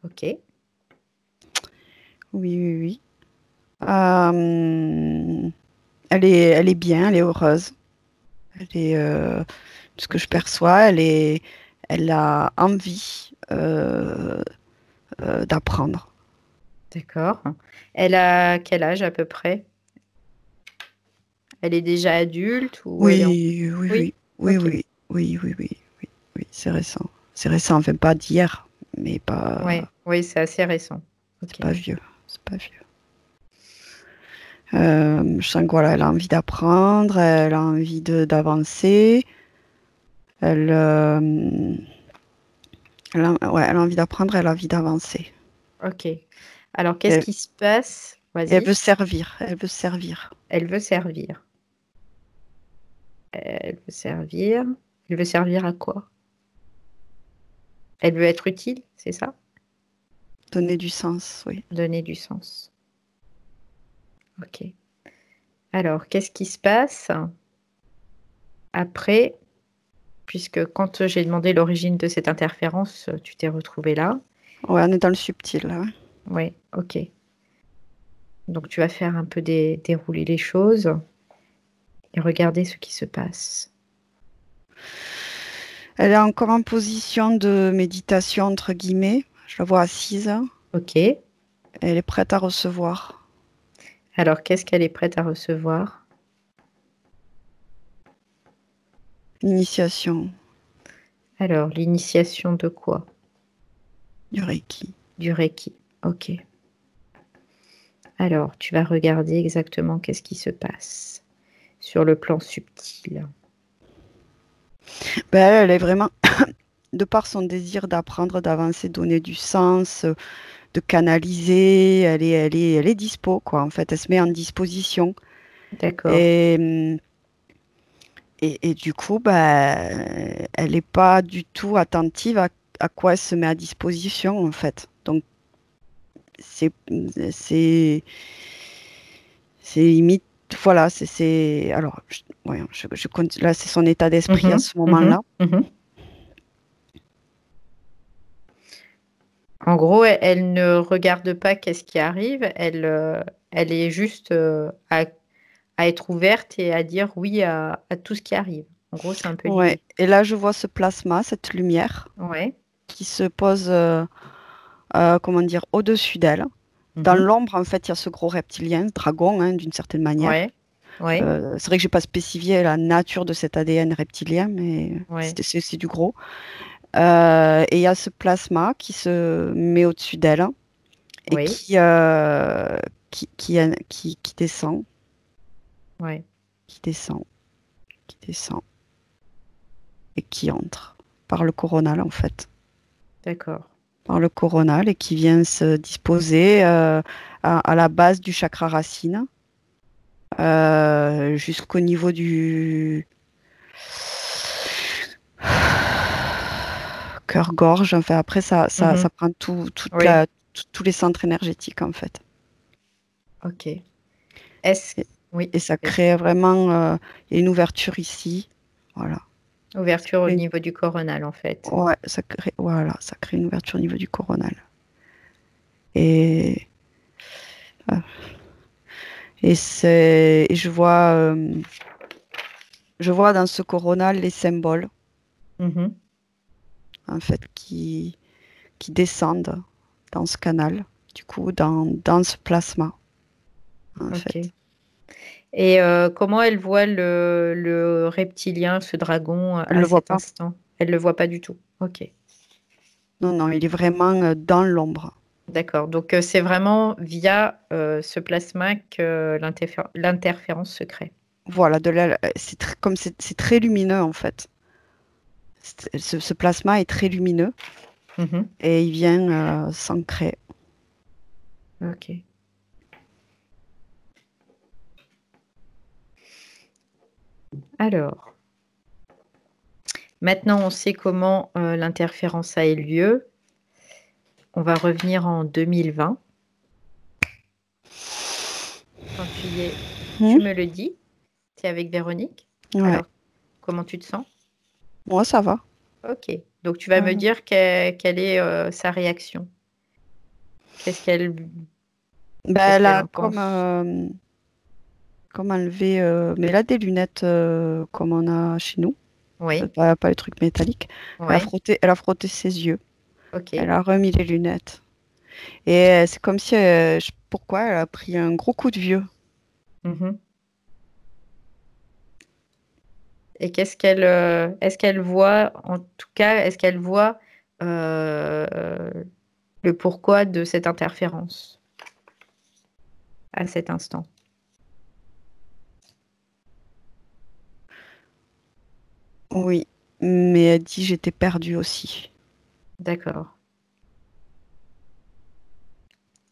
Ok. Oui. Elle est bien, elle est heureuse. Elle est, de ce que je perçois, elle a envie d'apprendre. D'accord. Elle a quel âge à peu près? Elle est déjà adulte ou elle est en... Oui? Ok. Oui, c'est récent. C'est récent, enfin pas d'hier, mais pas, Oui, c'est assez récent. c'est Ok. pas vieux. C'est pas vieux. Je sens que voilà, elle a envie d'apprendre, elle a envie d'avancer, elle, elle a envie d'apprendre, elle a envie d'avancer. Ok. Alors, qu'est-ce Elle, qui se passe? elle Vas-y. veut servir, elle veut servir. Elle veut servir. Elle veut servir. Elle veut servir à quoi? Elle veut être utile, c'est ça? Donner du sens, oui. Donner du sens. Ok. Alors, qu'est-ce qui se passe après, puisque quand j'ai demandé l'origine de cette interférence, tu t'es retrouvé là? Ouais, on est dans le subtil, là. Ouais. Oui, ok. Donc, tu vas faire un peu dérouler les choses et regarder ce qui se passe. Elle est encore en position de méditation, entre guillemets. Je la vois assise. Ok. Elle est prête à recevoir. Alors, qu'est-ce qu'elle est prête à recevoir? L'initiation Alors, l'initiation de quoi? du Reiki. Du Reiki. Ok. Alors, tu vas regarder exactement qu'est-ce qui se passe sur le plan subtil. Elle est vraiment, de par son désir d'apprendre, d'avancer, donner du sens, de canaliser, elle est dispo, quoi. En fait, elle se met en disposition. D'accord. Et du coup, elle n'est pas du tout attentive à quoi elle se met à disposition, en fait. Donc, c'est limite, voilà, alors, ouais, là, c'est son état d'esprit à ce moment-là. En gros, elle ne regarde pas qu'est-ce qui arrive, elle est juste à être ouverte et à dire oui à tout ce qui arrive. En gros, c'est un peu Ouais. l'idée. Et là, je vois ce plasma, cette lumière, Ouais. qui se pose, comment dire, au-dessus d'elle. Dans l'ombre, en fait, il y a ce gros reptilien, ce dragon, hein, d'une certaine manière. Ouais. Ouais. C'est vrai que j'ai pas spécifié la nature de cet ADN reptilien, mais Ouais. c'est du gros. Et il y a ce plasma qui se met au-dessus d'elle et Oui. qui descend, Ouais. qui descend, qui descend et qui entre par le coronal, en fait. D'accord. Par le coronal et qui vient se disposer à la base du chakra racine, jusqu'au niveau du cœur-gorge. Enfin, après, ça prend Oui. tous les centres énergétiques, en fait. Ok. Oui. Et ça crée vraiment il y a une ouverture ici. Voilà. Ouverture au niveau du coronal, en fait. Ouais, ça crée une ouverture au niveau du coronal. Et je vois dans ce coronal les symboles, en fait, qui descendent dans ce canal, du coup, dans ce plasma, en fait. Et comment elle voit le reptilien, ce dragon, Elle à le voit cet pas. instant? Elle le voit pas du tout. Ok. Non, il est vraiment dans l'ombre. D'accord. Donc, c'est vraiment via ce plasma que l'interférence se crée. Voilà, comme c'est très lumineux, en fait. Ce plasma est très lumineux et il vient s'ancrer. Ok. Alors, maintenant, on sait comment l'interférence a eu lieu. On va revenir en 2020. Quand tu y es, tu me le dis. Tu es avec Véronique. Ouais. Alors, comment tu te sens? Moi, ça va. Ok. Donc, tu vas me dire quelle est sa réaction. Qu'est-ce qu'elle Elle a en pense? comme enlevé, mais elle a des lunettes comme on a chez nous. Oui. Pas les trucs métalliques. Ouais. Elle a frotté ses yeux. Ok. Elle a remis les lunettes. Et c'est comme si, je sais pourquoi, elle a pris un gros coup de vieux. Et est-ce qu'elle voit, en tout cas, est-ce qu'elle voit le pourquoi de cette interférence à cet instant? Oui, mais elle dit j'étais perdue aussi. D'accord.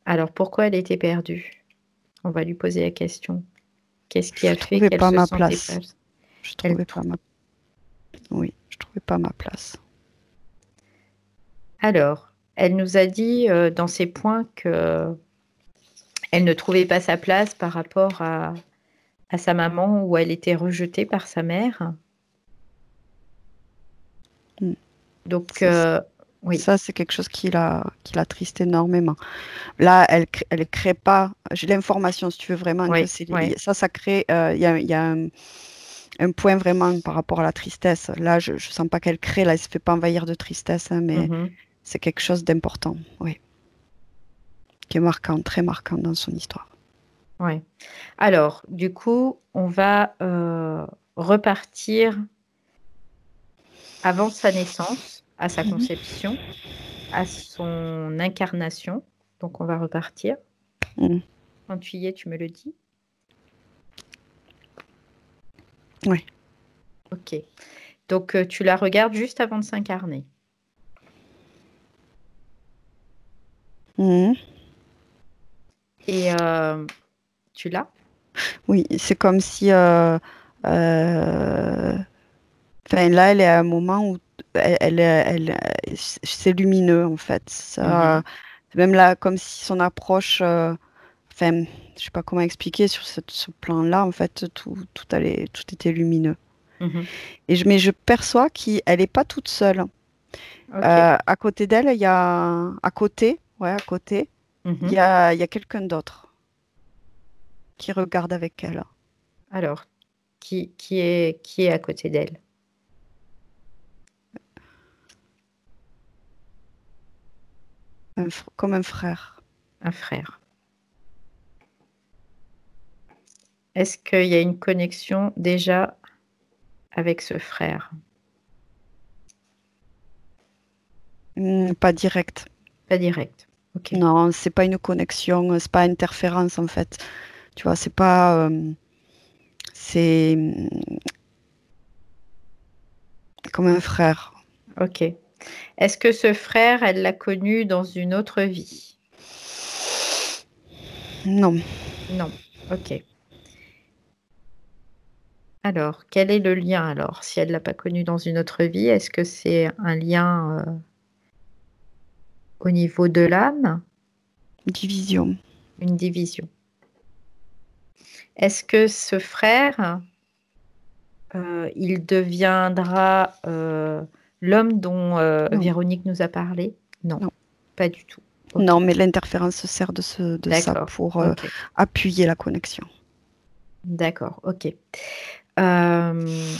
Alors, pourquoi elle était perdue? On va lui poser la question. Qu'est-ce qui a fait qu'elle se sentait perdue? Je trouvais pas ma... Oui, je trouvais pas ma place. Alors, elle nous a dit dans ses points que elle ne trouvait pas sa place par rapport à sa maman, où elle était rejetée par sa mère. Donc, oui. Ça, c'est quelque chose qui l'attriste énormément. Là, elle crée pas. J'ai l'information, si tu veux vraiment que c'est ça crée. Il y a un point vraiment par rapport à la tristesse. Là, je sens pas qu'elle crée. Là, elle se fait pas envahir de tristesse, hein, mais c'est quelque chose d'important, oui, qui est marquant, très marquant dans son histoire. Oui. Alors, du coup, on va repartir avant sa naissance, à sa conception, à son incarnation. Donc, on va repartir. Quand tu y es, tu me le dis? Oui. Ok. Donc, tu la regardes juste avant de s'incarner. Mhm. Et tu l'as? Oui, c'est comme si... enfin, là, elle est à un moment où c'est lumineux, en fait. Ça, Mhm. même là, comme si son approche... enfin, je sais pas comment expliquer sur ce plan-là, en fait, tout était lumineux. Mhm. Mais je perçois qu'elle n'est pas toute seule. Ok. À côté d'elle, il y a... À côté, ouais, à côté, Mhm. il y a quelqu'un d'autre qui regarde avec elle. Alors, qui est à côté d'elle? Comme un frère. Un frère. Est-ce qu'il y a une connexion déjà avec ce frère? Pas direct. Pas direct. Ok. Non, c'est pas une connexion, c'est pas interférence en fait. Tu vois, c'est pas. C'est comme un frère. Ok. Est-ce que ce frère, elle l'a connu dans une autre vie? Non. Non. Ok. Alors, quel est le lien alors? Si elle ne l'a pas connu dans une autre vie, est-ce que c'est un lien au niveau de l'âme? Division. Une division. Est-ce que ce frère, il deviendra l'homme dont Non. Véronique nous a parlé? Non, Non. pas du tout. Ok, Non, mais l'interférence se sert de ça d'accord. pour Ok, appuyer la connexion. d'accord. Ok. Euh,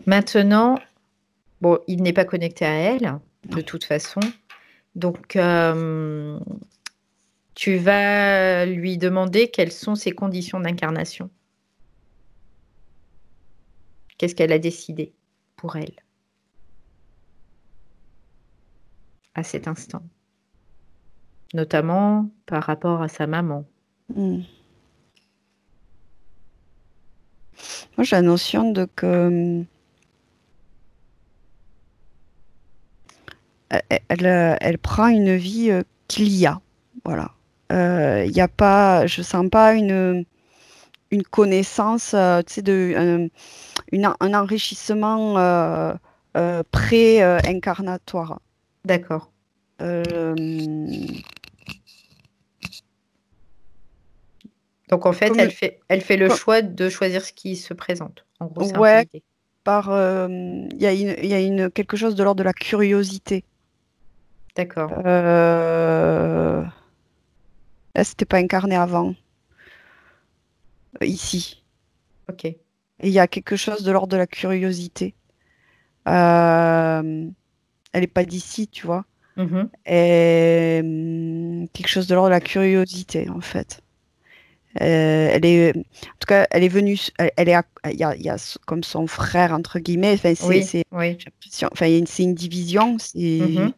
Maintenant, bon, il n'est pas connecté à elle, de Non. toute façon. Donc, tu vas lui demander quelles sont ses conditions d'incarnation. Qu'est-ce qu'elle a décidé pour elle à cet instant, notamment par rapport à sa maman. Hmm. Moi, j'ai la notion de que elle prend une vie qu'il y a. Voilà. Il y a pas, je sens pas une connaissance, tu sais, un enrichissement pré-incarnatoire. D'accord. Euh, Donc en fait, comme, elle fait le comme- choix de choisir ce qui se présente. En gros, c'est un peu ouais, l'idée. il y a quelque chose de l'ordre de la curiosité. D'accord. Là, c'était pas incarné avant, ici. Ok. Et il y a quelque chose de l'ordre de la curiosité. Euh, elle est pas d'ici, tu vois. Mhm. Et, quelque chose de l'ordre de la curiosité, en fait. En tout cas, elle est venue, il y a comme son frère, entre guillemets, enfin, Oui, oui. j'ai l'impression, enfin, c'est une division, Mhm.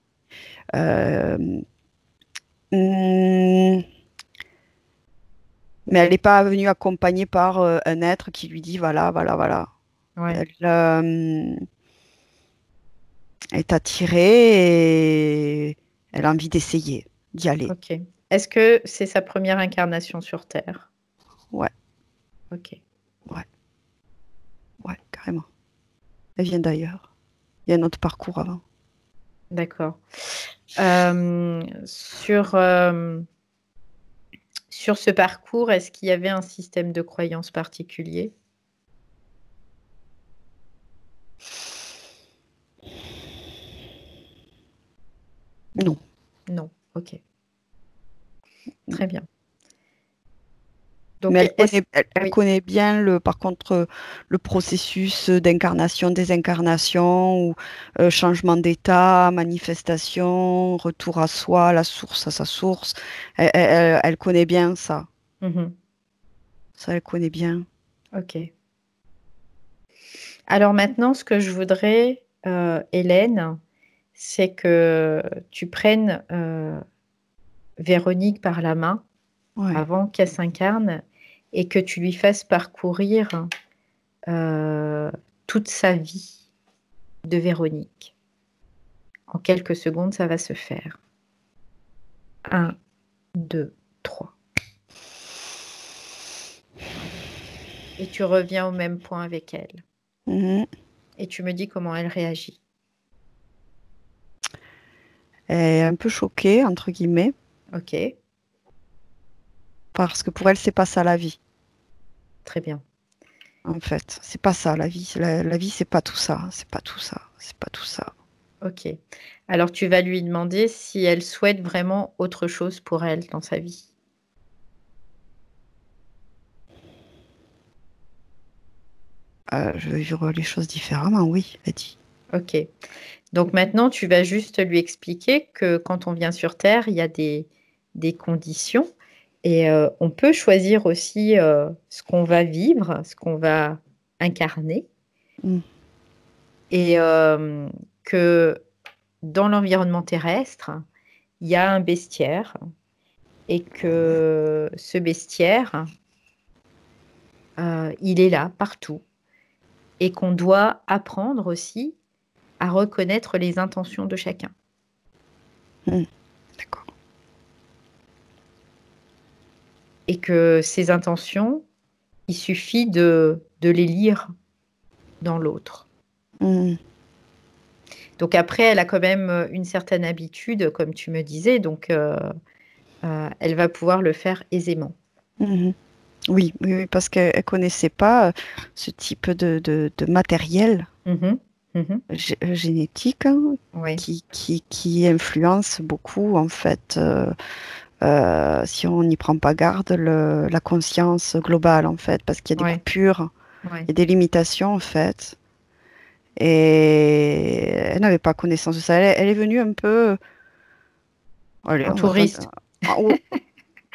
euh, hum, mais elle n'est pas venue accompagnée par un être qui lui dit, voilà, voilà, voilà. Ouais. Elle est attirée et elle a envie d'essayer, d'y aller. Ok. Est-ce que c'est sa première incarnation sur Terre? Ouais, Ok. ouais, ouais, carrément. Elle vient d'ailleurs. Il y a un autre parcours avant. D'accord. Sur ce parcours, est-ce qu'il y avait un système de croyance particulier? Non. Non. Ok. Non. Très bien. Mais Donc, est-ce... elle Oui. connaît bien par contre, le processus d'incarnation, désincarnation, ou changement d'état, manifestation, retour à soi, la source à sa source. Elle connaît bien ça. Mhm. Ça, elle connaît bien. Ok. Alors maintenant, ce que je voudrais, Hélène, c'est que tu prennes Véronique par la main Ouais. avant qu'elle s'incarne et que tu lui fasses parcourir toute sa vie de Véronique. En quelques secondes, ça va se faire. 1, 2, 3. Et tu reviens au même point avec elle. Mhm. Et tu me dis comment elle réagit. Elle est un peu choquée, entre guillemets, Ok, parce que pour elle, c'est pas ça la vie, très bien. en fait. C'est pas ça la vie. La vie, c'est pas tout ça. C'est pas tout ça. C'est pas tout ça. Ok. Alors tu vas lui demander si elle souhaite vraiment autre chose pour elle dans sa vie. Je vais vivre les choses différemment, oui, elle dit. Ok. Donc maintenant, tu vas juste lui expliquer que quand on vient sur Terre, il y a des conditions et on peut choisir aussi ce qu'on va vivre, ce qu'on va incarner Mm. et que dans l'environnement terrestre, il y a un bestiaire et que ce bestiaire, il est là partout et qu'on doit apprendre aussi à reconnaître les intentions de chacun. D'accord. Et que ces intentions, il suffit de les lire dans l'autre. Mm. Donc après, elle a quand même une certaine habitude, comme tu me disais, donc elle va pouvoir le faire aisément. Mhm. Oui, oui, oui, parce qu'elle ne connaissait pas ce type de matériel Mhm, mhm. génétique, hein, Oui, qui influence beaucoup, en fait, si on n'y prend pas garde, la conscience globale, en fait, parce qu'il y a des oui, coupures, il oui. y a des limitations, en fait. Et elle n'avait pas connaissance de ça. Elle est venue un peu, allez, En on va pas, touriste.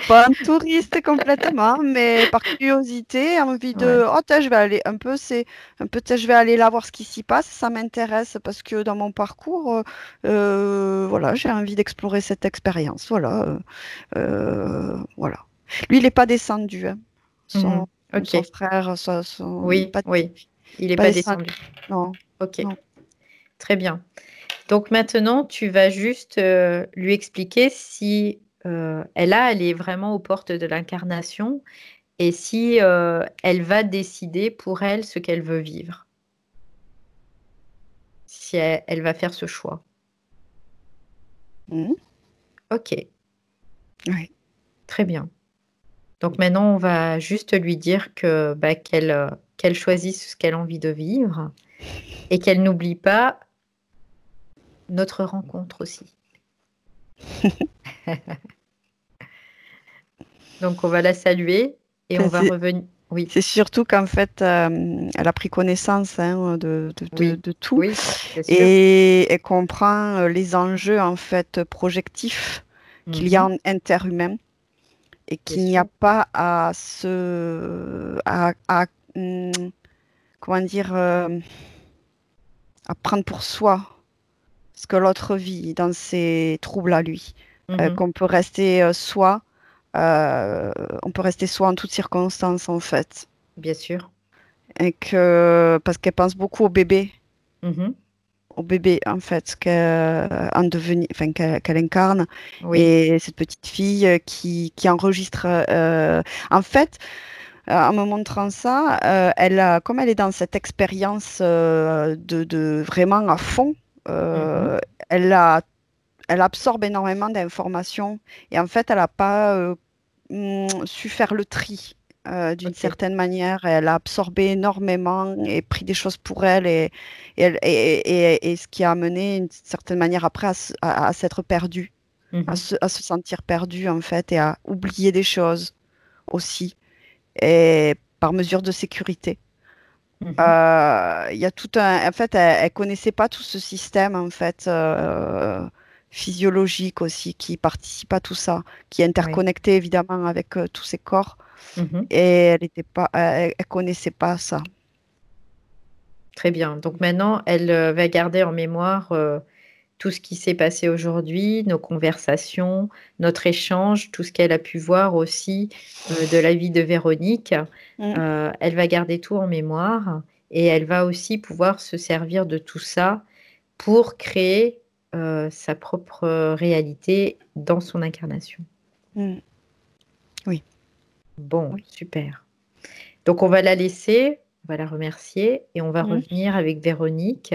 pas un touriste complètement, mais par curiosité, envie Ouais. de, oh, tiens, je vais aller un peu, tiens, je vais aller là voir ce qui s'y passe, ça m'intéresse parce que dans mon parcours, voilà, j'ai envie d'explorer cette expérience, voilà. Lui, il n'est pas descendu, hein. Mhm. Son Ok. frère, Oui, oui. Il n'est pas pas descendu, descendu. non, Ok. non. Très bien. Donc maintenant, tu vas juste lui expliquer si elle est vraiment aux portes de l'incarnation et si elle va décider pour elle ce qu'elle veut vivre, si elle va faire ce choix. Mhm. Ok, Oui. très bien. Donc maintenant, on va juste lui dire que qu'elle choisisse ce qu'elle a envie de vivre et qu'elle n'oublie pas notre rencontre aussi. Donc on va la saluer et on Enfin, va revenir. Oui, c'est surtout qu'en fait, elle a pris connaissance, hein, oui, de tout oui, bien sûr. et elle comprend les enjeux en fait projectifs qu'il y a Mhm, en interhumain et bien qu'il n'y a sûr. pas hum, comment dire, à prendre pour soi ce que l'autre vit dans ses troubles à lui. Mhm, Qu'on peut rester soi, euh, on peut rester soi en toutes circonstances en fait. bien sûr. Et parce qu'elle pense beaucoup Mhm, au bébé en fait enfin, qu'elle incarne, oui. et cette petite fille qui enregistre en fait en me montrant ça, comme elle est dans cette expérience de vraiment à fond, Mhm, euh, elle a elle absorbe énormément d'informations et en fait elle n'a pas su faire le tri d'une ok. certaine manière. Elle a absorbé énormément et pris des choses pour elle et ce qui a amené d'une certaine manière après à s'être perdue, Mhm, à se sentir perdue en fait et à oublier des choses aussi et par mesure de sécurité. mhm, Il y a tout un. En fait, elle connaissait pas tout ce système en fait physiologique aussi qui participe à tout ça, qui est oui. interconnecté évidemment avec tous ses corps. Mhm, Et elle était pas, elle connaissait pas ça. très bien. Donc maintenant, elle va garder en mémoire tout ce qui s'est passé aujourd'hui, nos conversations, notre échange, tout ce qu'elle a pu voir aussi de la vie de Véronique. Elle va garder tout en mémoire et elle va aussi pouvoir se servir de tout ça pour créer sa propre réalité dans son incarnation. Oui. Bon, Oui. super. Donc, on va la laisser, on va la remercier et on va revenir avec Véronique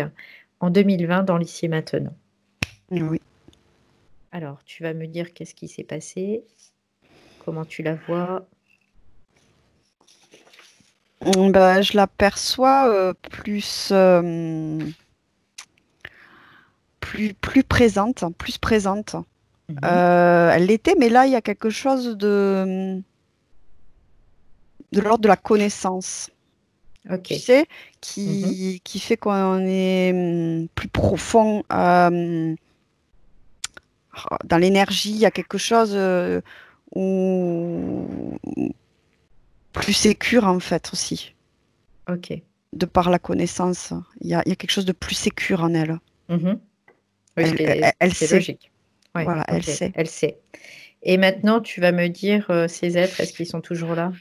en 2020 dans l'Ici et Maintenant. Oui. Alors, tu vas me dire qu'est-ce qui s'est passé, comment tu la vois. Je l'aperçois plus présente, plus présente. Elle l'était, mais là, il y a quelque chose de l'ordre de la connaissance. Ok. Tu sais, qui fait qu'on est plus profond dans l'énergie. Il y a quelque chose plus sécure, en fait, aussi. Ok. De par la connaissance. Il y a quelque chose de plus sécure en elle. Oui, Elle c'est sait. Logique. Ouais, Voilà, okay. Elle sait. Et maintenant, tu vas me dire, ces êtres, est-ce qu'ils sont toujours là?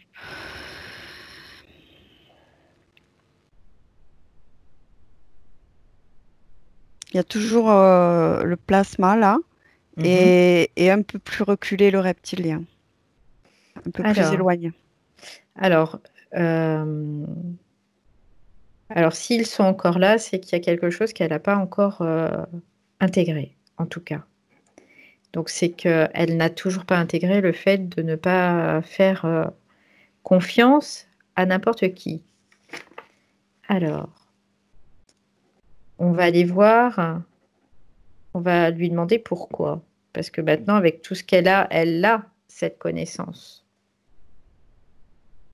Il y a toujours le plasma là, et un peu plus reculé le reptilien. Un peu plus éloigné. Alors, s'ils sont encore là, c'est qu'il y a quelque chose qu'elle n'a pas encore intégré, en tout cas. Donc, c'est qu'elle n'a toujours pas intégré le fait de ne pas faire confiance à n'importe qui. Alors, on va aller voir, on va lui demander pourquoi. Parce que maintenant, avec tout ce qu'elle a, elle a cette connaissance.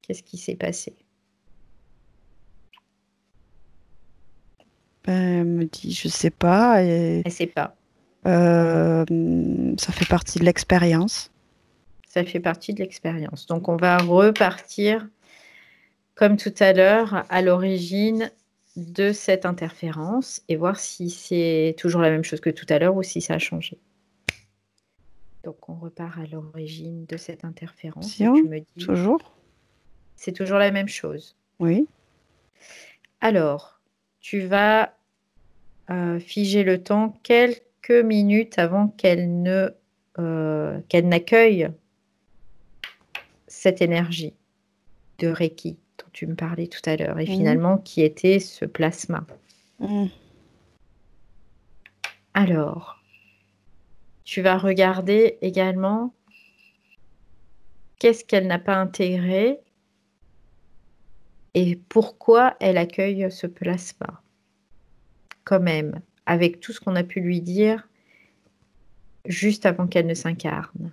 Qu'est-ce qui s'est passé? Elle me dit, je sais pas. Elle ne sait pas. Ça fait partie de l'expérience. Ça fait partie de l'expérience. Donc, on va repartir, comme tout à l'heure, à l'origine de cette interférence et voir si c'est toujours la même chose que tout à l'heure ou si ça a changé. Donc, on repart à l'origine de cette interférence. Tu me dis, toujours. C'est toujours la même chose. Oui. Alors, tu vas figer le temps quelques minutes avant qu'elle n'accueille cette énergie de Reiki dont tu me parlais tout à l'heure et finalement qui était ce plasma. Alors, tu vas regarder également qu'est-ce qu'elle n'a pas intégré et pourquoi elle accueille ce plasma. Quand même, avec tout ce qu'on a pu lui dire juste avant qu'elle ne s'incarne.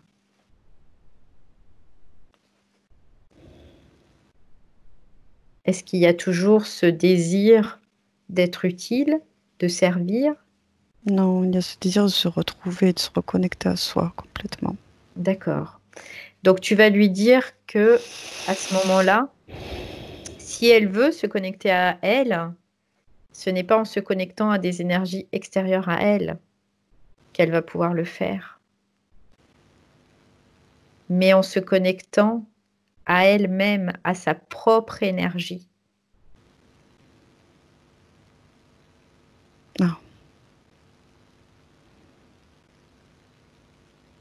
Est-ce qu'il y a toujours ce désir d'être utile, de servir? Non, il y a ce désir de se retrouver, de se reconnecter à soi complètement. D'accord. Donc, tu vas lui dire que à ce moment-là, si elle veut se connecter à elle, ce n'est pas en se connectant à des énergies extérieures à elle qu'elle va pouvoir le faire, mais en se connectant à elle-même, à sa propre énergie. Non.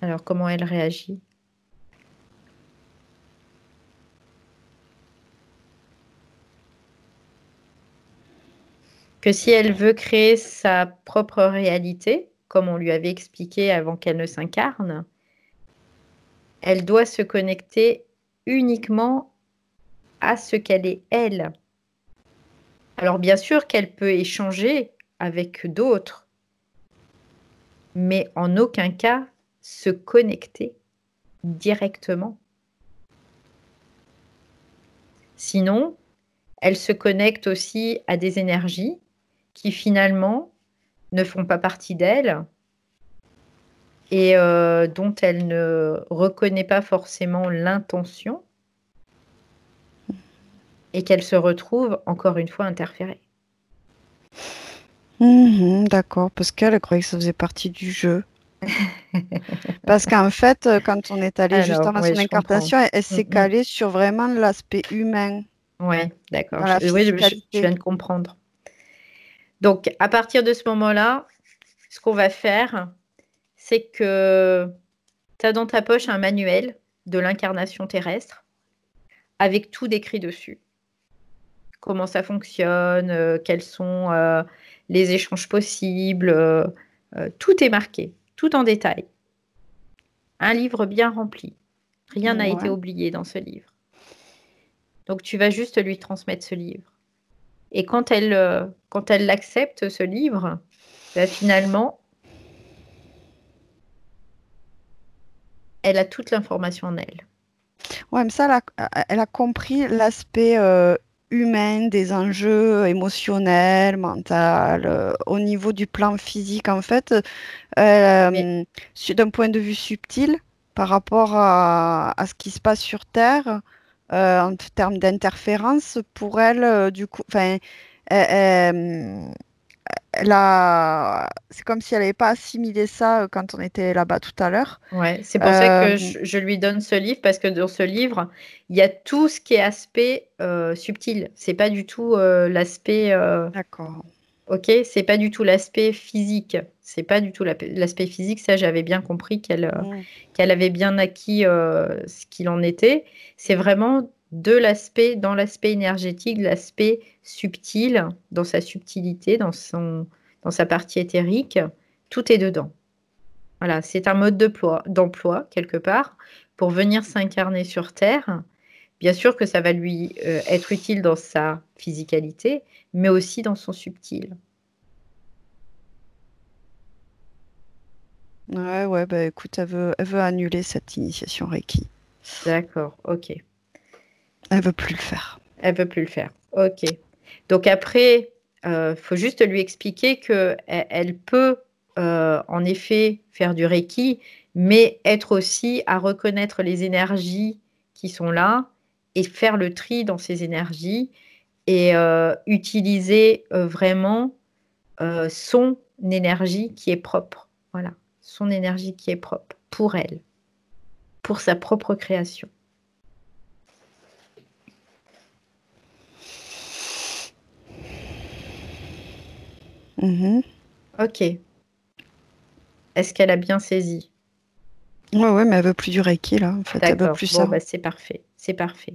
Alors, comment elle réagit? Que si elle veut créer sa propre réalité, comme on lui avait expliqué avant qu'elle ne s'incarne, elle doit se connecter uniquement à ce qu'elle est elle. Alors bien sûr qu'elle peut échanger avec d'autres, mais en aucun cas se connecter directement. Sinon, elle se connecte aussi à des énergies qui finalement ne font pas partie d'elle et dont elle ne reconnaît pas forcément l'intention et qu'elle se retrouve encore une fois interférée. D'accord, parce qu'elle croyait que ça faisait partie du jeu. Parce qu'en fait, quand on est allé juste Alors, avant oui, son je comprends. incarnation, elle s'est Mm, calée sur vraiment l'aspect humain, Oui, d'accord. dans la Oui, je viens physicalité. de comprendre. Donc, à partir de ce moment-là, ce qu'on va faire, c'est que tu as dans ta poche un manuel de l'incarnation terrestre avec tout décrit dessus. Comment ça fonctionne, quels sont les échanges possibles, tout est marqué, tout en détail. Un livre bien rempli. Rien n'a été Ouais. oublié dans ce livre. Donc tu vas juste lui transmettre ce livre. Et quand elle l'accepte, ce livre, bah, finalement, elle a toute l'information en elle. Ouais, mais ça, elle a compris l'aspect humain des enjeux émotionnels, mentaux, au niveau du plan physique, en fait, Mais d'un point de vue subtil, par rapport à ce qui se passe sur Terre, en termes d'interférence, pour elle, du coup, enfin, elle, c'est comme si elle n'avait pas assimilé ça quand on était là-bas tout à l'heure. ouais, c'est pour ça que Euh, je lui donne ce livre, parce que dans ce livre, il y a tout ce qui est aspect subtil. C'est pas du tout l'aspect d'accord. ok, c'est pas du tout l'aspect physique. C'est pas du tout l'aspect physique. Ça, j'avais bien compris Mm. qu'elle avait bien acquis ce qu'il en était. C'est vraiment dans l'aspect énergétique, l'aspect subtil, dans sa subtilité, dans sa partie éthérique. Tout est dedans. Voilà, c'est un mode d'emploi, quelque part, pour venir s'incarner sur Terre. Bien sûr que ça va lui être utile dans sa physicalité, mais aussi dans son subtil. Ouais, ouais, bah écoute, elle veut annuler cette initiation Reiki. D'accord, ok. Elle veut plus le faire. Elle veut plus le faire. Ok. Donc après, faut juste lui expliquer que elle peut en effet faire du Reiki, mais être aussi à reconnaître les énergies qui sont là et faire le tri dans ces énergies et utiliser vraiment son énergie qui est propre. Voilà, son énergie qui est propre pour elle, pour sa propre création. Mhm. Ok. Est-ce qu'elle a bien saisi? Ouais, ouais, mais elle veut plus du Reiki, là, en fait. Elle veut D'accord. plus Bon, ça. bah, c'est parfait. C'est parfait.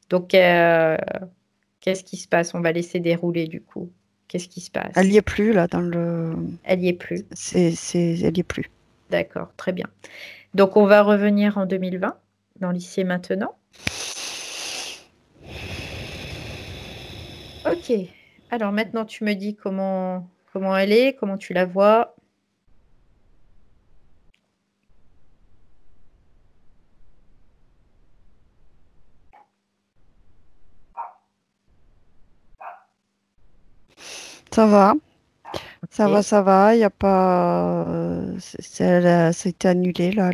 Donc, qu'est-ce qui se passe? On va laisser dérouler du coup. Qu'est-ce qui se Elle passe? y est plus, là, dans le... Elle n'y est plus. Elle y est plus. D'accord, très bien. Donc, on va revenir en 2020, dans l'ici et maintenant. Ok. Alors maintenant, tu me dis comment elle est, comment tu la vois. Ça va, ça va, Ok. ça va. Il n'y a pas... ça a été annulé, là,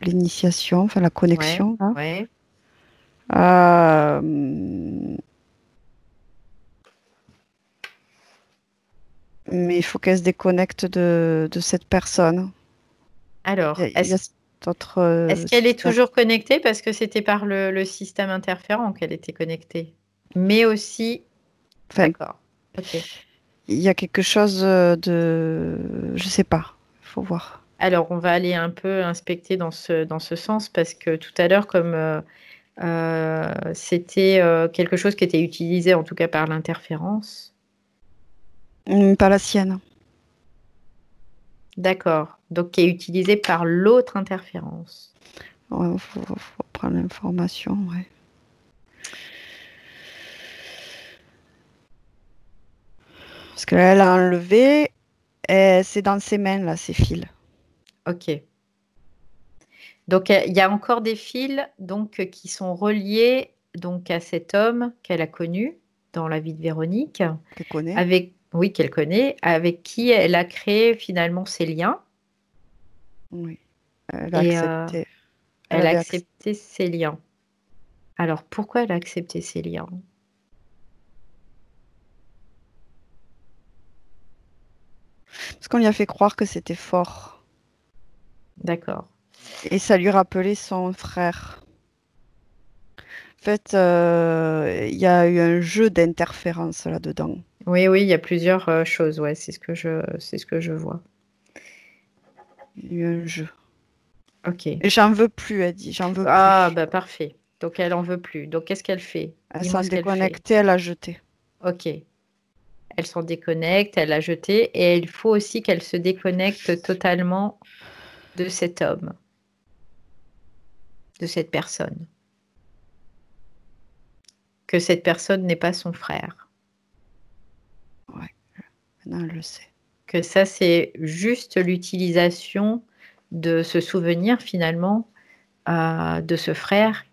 l'initiation, enfin, la Ouais, connexion, là. ouais. Euh, Mais il faut qu'elle se déconnecte de cette personne. Alors, Il y a cet autre est-ce qu'elle est système. toujours connectée? Parce que c'était par le système interférent qu'elle était connectée. Mais aussi, Enfin, d'accord. Ok. il y a quelque chose de... Je sais pas. Il faut voir. Alors, on va aller un peu inspecter dans ce sens parce que tout à l'heure, comme c'était quelque chose qui était utilisé en tout cas par l'interférence. Pas la sienne. D'accord. Donc, qui est utilisé par l'autre interférence. Ouais, faut prendre l'information, ouais. Parce qu'elle a enlevé, et c'est dans ses mains, là, ces fils. Ok. Donc, il y a encore des fils donc, qui sont reliés donc, à cet homme qu'elle a connu dans la vie de Véronique, Qu'elle connaît. avec, oui, qu'elle connaît, avec qui elle a créé finalement ces liens. Oui. Elle a Et accepté. Elle elle a avait accepté. accepté ces liens. Alors, pourquoi elle a accepté ces liens? Parce qu'on lui a fait croire que c'était fort. D'accord. Et ça lui rappelait son frère. En fait, il y a eu un jeu d'interférence là-dedans. Oui, il y a plusieurs choses, ouais, c'est ce que je vois. Il y a eu un jeu. Ok. Et j'en veux plus, elle dit, j'en veux plus. Ah, bah parfait. Donc, elle en veut plus. Donc, qu'est-ce qu'elle fait? Elle Dis-moi s'en ce qu'elle fait. déconnectait, elle a jeté. Ok. Elle s'en déconnecte, elle l'a jeté, et il faut aussi qu'elle se déconnecte totalement de cet homme, de cette personne. Que cette personne n'est pas son frère. Ouais, maintenant elle le sait. Que ça, c'est juste l'utilisation de ce souvenir, finalement, de ce frère,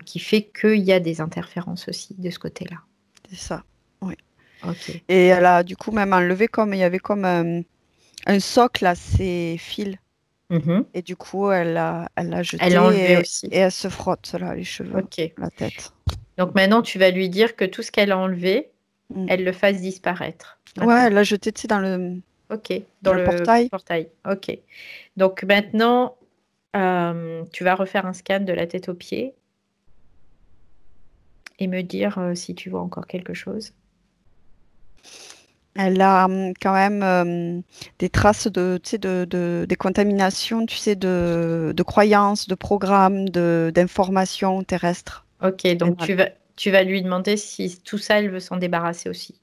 qui fait qu'il y a des interférences aussi de ce côté-là. C'est ça, oui. Ok. Et elle a du coup même enlevé il y avait comme un socle à ses fils. Mhm. Et du coup, elle l'a jeté Elle l'a enlevé aussi. et elle se frotte là, les cheveux, Ok. la tête. Donc maintenant, tu vas lui dire que tout ce qu'elle a enlevé, Mm. elle le fasse disparaître. Ouais, elle l'a jeté, tu sais, dans le portail. portail. Ok. Donc maintenant, tu vas refaire un scan de la tête aux pieds et me dire si tu vois encore quelque chose. Elle a quand même des traces des contaminations, tu sais, de croyances, de programmes, d'informations terrestres. Ok, donc tu vas lui demander si tout ça, elle veut s'en débarrasser aussi.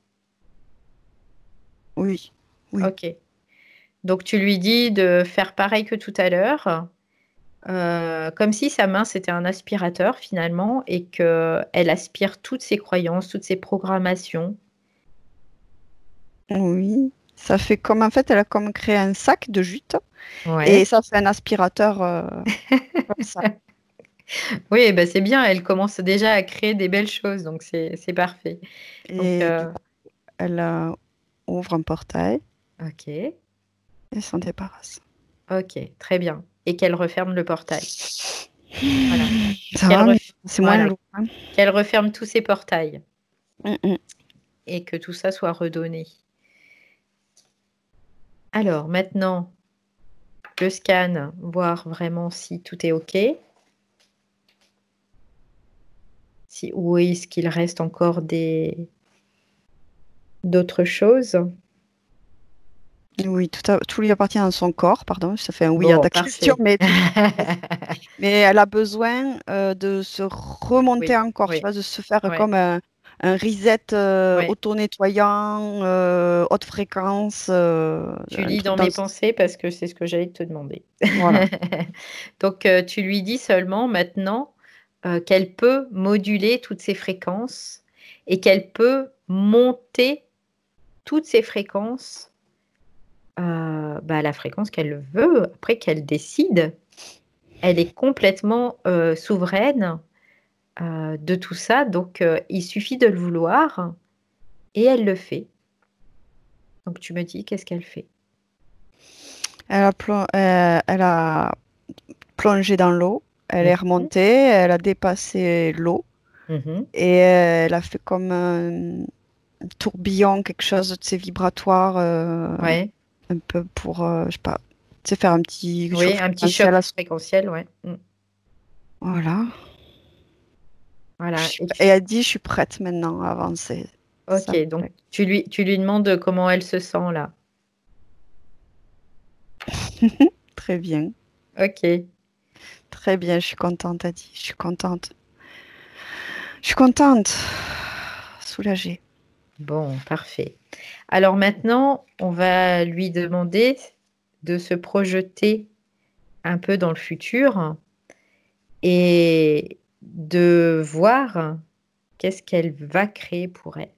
Oui, oui. Ok. Donc tu lui dis de faire pareil que tout à l'heure, comme si sa main c'était un aspirateur finalement et qu'elle aspire toutes ses croyances, toutes ses programmations. Oui. Ça fait comme, en fait, elle a comme créé un sac de jute Ouais. et ça fait un aspirateur comme ça. Oui, bah c'est bien, elle commence déjà à créer des belles choses, donc c'est parfait. Donc, Et du coup, elle ouvre un portail ok, et s'en débarrasse. ok, très bien. Et qu'elle referme le portail. Voilà. Ça va, mais c'est moins Voilà. lourd. Hein. Qu'elle referme tous ses portails Mm. et que tout ça soit redonné. Alors maintenant, le scan, voir vraiment si tout est ok. Ou est-ce qu'il reste encore d'autres choses? Oui, tout lui appartient dans son corps, pardon, ça fait un oui à Bon, ta question, parfait. mais elle a besoin de se remonter Oui, encore, tu oui, vois, de se faire ouais, comme un reset ouais. auto-nettoyant, haute fréquence, Tu un lis truc dans mes pensées parce que c'est ce que j'allais te demander. Voilà. Donc, tu lui dis seulement maintenant qu'elle peut moduler toutes ces fréquences et qu'elle peut monter toutes ces fréquences à la fréquence qu'elle veut, après qu'elle décide. Elle est complètement souveraine de tout ça, donc il suffit de le vouloir et elle le fait. Donc tu me dis qu'est-ce qu'elle fait? Elle a plongé dans l'eau, elle est Mmh. remontée, elle a dépassé l'eau Mmh. et elle a fait comme un tourbillon, quelque chose de ces vibratoire, Ouais, un peu pour, je sais pas, tu sais, faire un petit choc oui, un petit choc fréquentiel fréquentiel, ouais. Mmh. Voilà. Voilà et Et elle dit, je suis prête maintenant à avancer. Ça OK, me donc plaît. tu lui demandes comment elle se sent là? Très bien. OK. Très bien, je suis contente, elle dit. Je suis contente. Je suis contente. Soulagée. Bon, parfait. Alors maintenant, on va lui demander de se projeter un peu dans le futur et de voir qu'est-ce qu'elle va créer pour elle.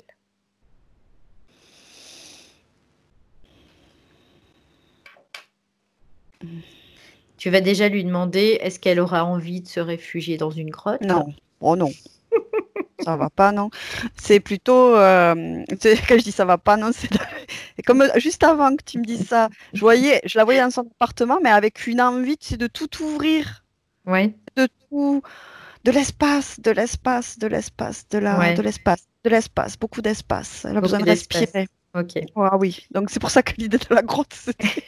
Tu vas déjà lui demander, est-ce qu'elle aura envie de se réfugier dans une grotte? Non. Oh non. Ça va pas, non. C'est plutôt, tu sais, quand je dis ça va pas, non, c'est et comme juste avant que tu me dises ça, je la voyais dans son appartement, mais avec une envie, c'est de tout ouvrir, Oui, de tout, de l'espace, de l'espace, de l'espace, de ouais, l'espace, de l'espace, beaucoup d'espace. Elle a besoin beaucoup de d'espace. respirer. Ok. Ah oui, donc c'est pour ça que l'idée de la grotte, c'était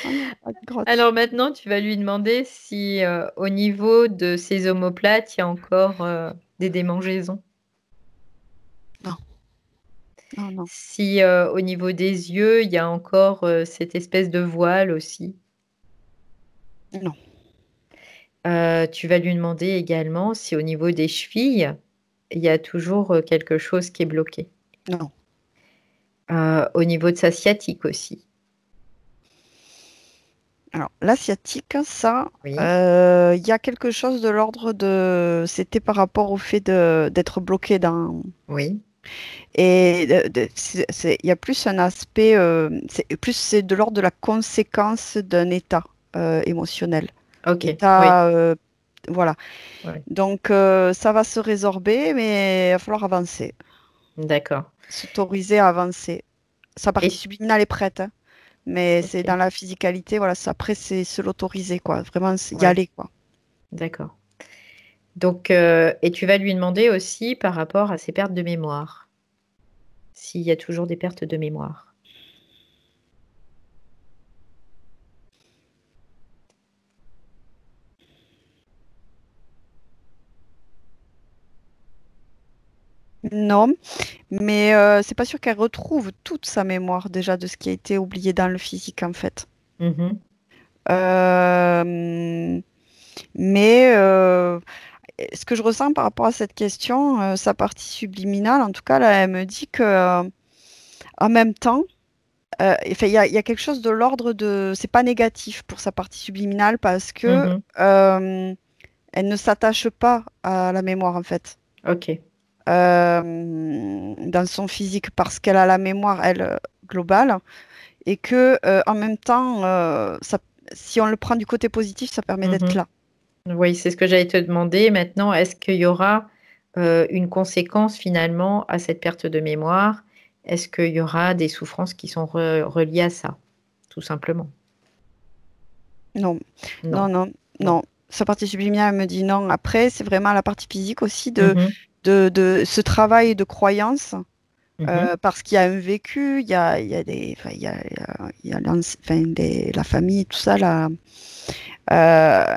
ah non, pas de grotte. Alors maintenant, tu vas lui demander si au niveau de ses omoplates, il y a encore des démangeaisons. Non, non, non. Si au niveau des yeux, il y a encore cette espèce de voile aussi. Non. Tu vas lui demander également si au niveau des chevilles, il y a toujours quelque chose qui est bloqué. Non. Au niveau de sa sciatique aussi. Alors, l'asiatique, ça, Oui. il y a quelque chose de l'ordre de... C'était par rapport au fait d'être bloqué dans... Oui. Et il y a plus un aspect... c'est de l'ordre de la conséquence d'un état émotionnel. Ok. Oui. État... voilà. Ouais. Donc, ça va se résorber, mais il va falloir avancer. D'accord. S'autoriser à avancer. Sa partie Et subliminale est prête, hein. Mais c'est ok. dans la physicalité, voilà, après c'est se l'autoriser, quoi. Vraiment y Ouais. aller, quoi. D'accord. Donc, et tu vas lui demander aussi par rapport à ses pertes de mémoire, s'il y a toujours des pertes de mémoire. Non, mais c'est pas sûr qu'elle retrouve toute sa mémoire déjà de ce qui a été oublié dans le physique, en fait. Mhm. Euh, mais ce que je ressens par rapport à cette question, sa partie subliminale, en tout cas, là, elle me dit que en même temps, enfin, il y a quelque chose de l'ordre de... C'est pas négatif pour sa partie subliminale parce que Mhm. elle ne s'attache pas à la mémoire, en fait, Ok. dans son physique, parce qu'elle a la mémoire, elle, globale, et que en même temps, si on le prend du côté positif, ça permet d'être Mhm. là. Oui, c'est ce que j'allais te demander. Maintenant, est-ce qu'il y aura une conséquence finalement à cette perte de mémoire? Est-ce qu'il y aura des souffrances qui sont reliées à ça, tout simplement? Non, non, Non. non, Bon. non. Sa partie subliminale me dit non. Après, c'est vraiment la partie physique aussi Mhm. de ce travail de croyance. Mhm. Parce qu'il y a un vécu, il y a des, enfin, il y a enfin, la famille, tout ça là.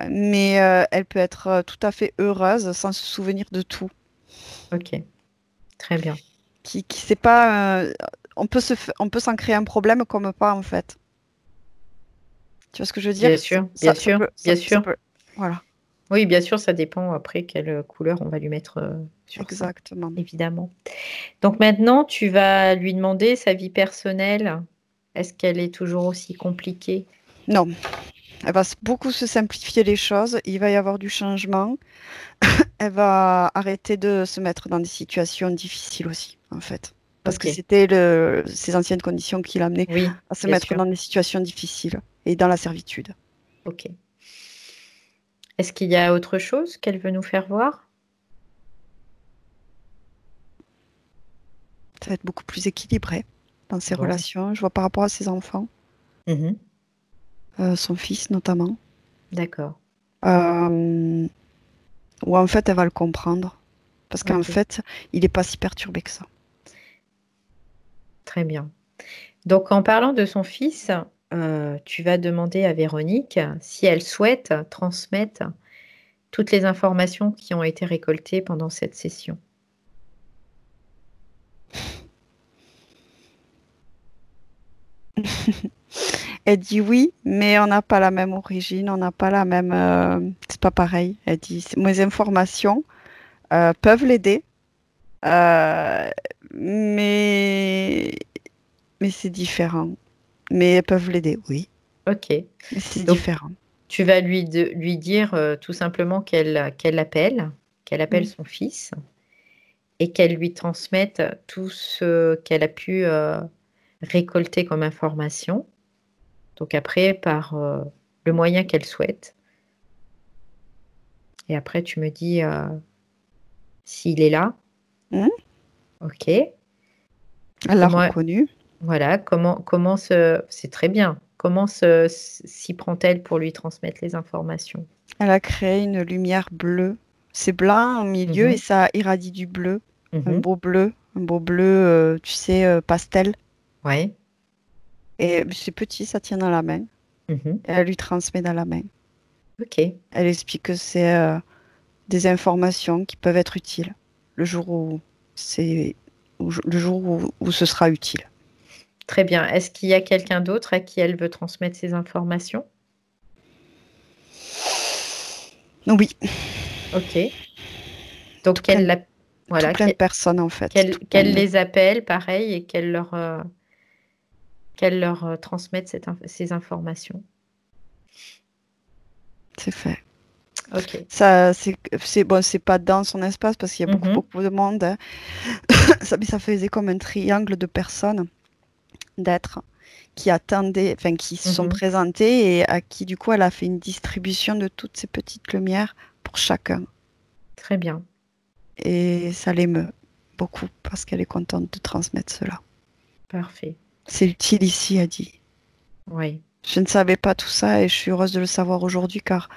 Mais elle peut être tout à fait heureuse sans se souvenir de tout. Ok. Très bien. Qui c'est pas, on peut s'en créer un problème comme pas en fait. Tu vois ce que je veux dire? Bien sûr, bien sûr, bien Ça sûr. peut, voilà, Oui, bien sûr, ça dépend après quelle couleur on va lui mettre sur ça, exactement. évidemment. Donc maintenant, tu vas lui demander sa vie personnelle. Est-ce qu'elle est toujours aussi compliquée? Non, elle va beaucoup se simplifier les choses. Il va y avoir du changement. Elle va arrêter de se mettre dans des situations difficiles aussi, en fait. Parce que Ok. c'était ces anciennes conditions qui l'amenaient Oui, à se bien mettre sûr. dans des situations difficiles et dans la servitude. Ok. Est-ce qu'il y a autre chose qu'elle veut nous faire voir? Ça va être beaucoup plus équilibré dans ses Bon. relations. Je vois par rapport à ses enfants, Mhm. son fils notamment, D'accord. euh, où en fait elle va le comprendre. Parce qu'en Ok. fait, il n'est pas si perturbé que ça. Très bien. Donc en parlant de son fils, tu vas demander à Véronique si elle souhaite transmettre toutes les informations qui ont été récoltées pendant cette session. Elle dit oui, mais on n'a pas la même origine, on n'a pas la même... c'est pas pareil. Elle dit, mes informations peuvent l'aider, euh, mais, mais c'est différent. Mais elles peuvent l'aider, oui, Ok. mais c'est Donc différent. tu vas lui dire tout simplement qu'elle appelle Mm. son fils et qu'elle lui transmette tout ce qu'elle a pu récolter comme information. Donc après, par le moyen qu'elle souhaite. Et après, tu me dis s'il est là. Mm. Ok. Elle l'a Comment, reconnu. voilà, c'est très bien. Comment s'y prend-elle pour lui transmettre les informations? Elle a créé une lumière bleue. C'est blanc au milieu et Mhm, ça irradie du bleu, un mhm. beau bleu, un beau bleu, tu sais, pastel. Ouais. Et c'est petit, ça tient dans la main. Mhm. Et elle lui transmet dans la main. Ok. Elle explique que c'est des informations qui peuvent être utiles le jour où où ce sera utile. Très bien. Est-ce qu'il y a quelqu'un d'autre à qui elle veut transmettre ces informations? Oui, Ok. Donc, tout plein, tout voilà, plein de personnes en fait. Tout plein qu'elle de- les appelle, pareil, et qu'elle leur transmette ces informations. C'est fait. Ok. Ça, c'est bon, c'est pas dans son espace parce qu'il y a beaucoup, Mhm. beaucoup de monde, hein. Mais ça faisait comme un triangle de personnes, d'êtres qui attendaient, enfin qui se sont Mhm. présentés et à qui du coup elle a fait une distribution de toutes ces petites lumières pour chacun. Très bien. Et ça l'émeut beaucoup parce qu'elle est contente de transmettre cela. Parfait. C'est utile ici, a dit. Oui. Je ne savais pas tout ça et je suis heureuse de le savoir aujourd'hui car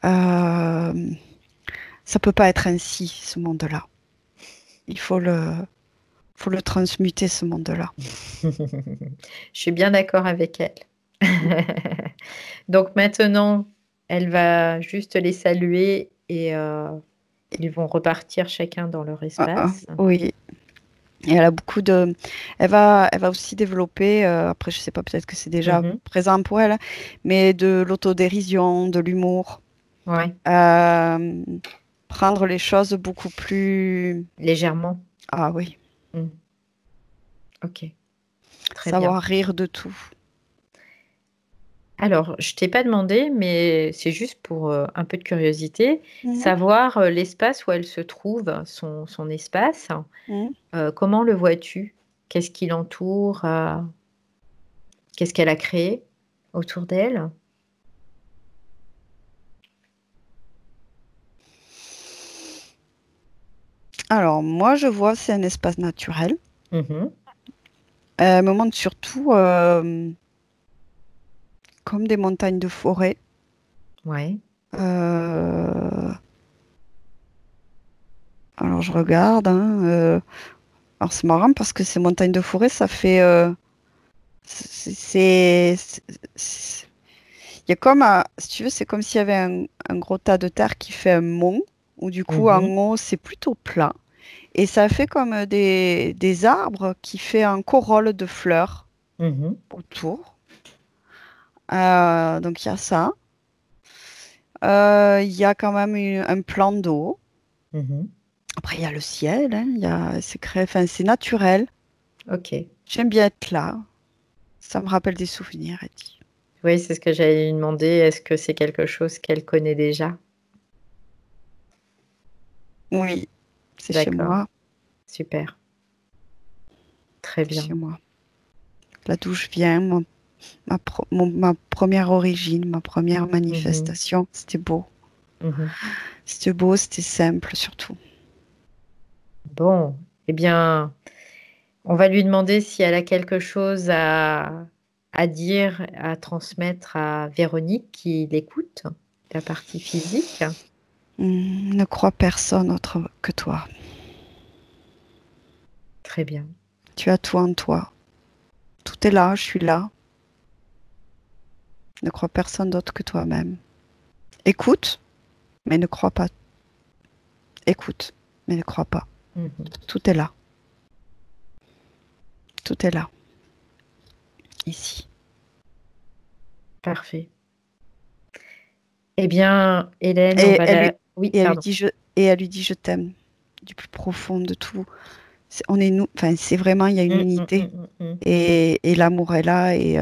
euh, ça peut pas être ainsi, ce monde-là. Il faut le transmuter, ce monde-là. Je suis bien d'accord avec elle. Donc maintenant, elle va juste les saluer et ils vont repartir chacun dans leur espace. Oui. Et elle va aussi développer, après je sais pas, peut-être que c'est déjà Mhm. présent pour elle, hein, mais de l'autodérision, de l'humour, Ouais, euh, prendre les choses beaucoup plus... légèrement. Ah oui, Mm. Ok, très bien. savoir rire de tout. Alors, je t'ai pas demandé, mais c'est juste pour un peu de curiosité, Mhm, savoir l'espace où elle se trouve, son espace. mhm. Comment le vois-tu? Qu'est-ce qui l'entoure? Qu'est-ce qu'elle a créé autour d'elle? Alors moi je vois c'est un espace naturel. Mhm. Elle me montre surtout comme des montagnes de forêt. Ouais. Euh, alors je regarde, hein, alors c'est marrant parce que ces montagnes de forêt, ça fait... c'est- il y a comme, si tu veux, c'est comme s'il y avait un gros tas de terre qui fait un mont, où du coup en Mhm. haut c'est plutôt plat. Et ça fait comme des arbres qui fait un corolle de fleurs Mhm. autour. Donc il y a ça. Il y a quand même un plan d'eau. Mhm. Après, il y a le ciel, hein, enfin, c'est naturel. Ok. J'aime bien être là. Ça me rappelle des souvenirs, elle dit. Oui, c'est ce que j'allais lui demander. Est-ce que c'est quelque chose qu'elle connaît déjà? Oui, c'est chez D'accord. moi. Super. Très C'est chez bien. moi. Là d'où je viens, ma première origine, ma première Mhm. manifestation, c'était beau. Mhm. C'était beau, c'était simple surtout. Bon, eh bien, on va lui demander si elle a quelque chose à dire, à transmettre à Véronique qui l'écoute, la partie physique. Ne crois personne autre que toi. Très bien. Tu as tout en toi. Tout est là, je suis là. Ne crois personne d'autre que toi-même. Écoute, mais ne crois pas. Écoute, mais ne crois pas. Mhm. Tout est là. Tout est là. Ici. Parfait. Eh bien, Hélène, on Et va elle lui, Oui, et elle lui pardon. dit et elle lui dit je t'aime du plus profond de tout. On est nous, enfin c'est vraiment il y a une Mm, mm, unité mm, mm, mm. et l'amour est là et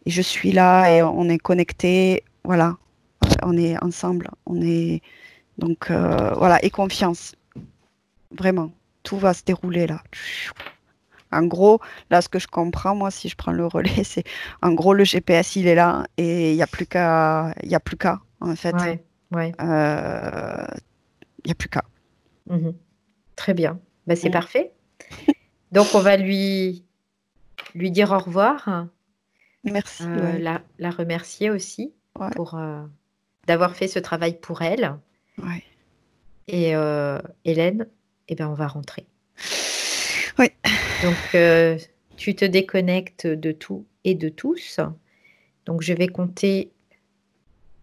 je suis là et on est connectés. Voilà, on est ensemble. On est donc voilà et confiance. Vraiment, tout va se dérouler là. En gros, là, ce que je comprends, moi, si je prends le relais, c'est en gros le GPS, il est là et il y a plus qu'à, en fait. Ouais, ouais. Euh, il y a plus qu'à. Mhm. Très bien. Bah, c'est Mm. parfait. Donc, on va lui dire au revoir, Merci, ouais. la remercier aussi Ouais, pour d'avoir fait ce travail pour elle. ouais. Et Hélène, eh ben, on va rentrer. Oui. Donc, tu te déconnectes de tout et de tous. Donc, je vais compter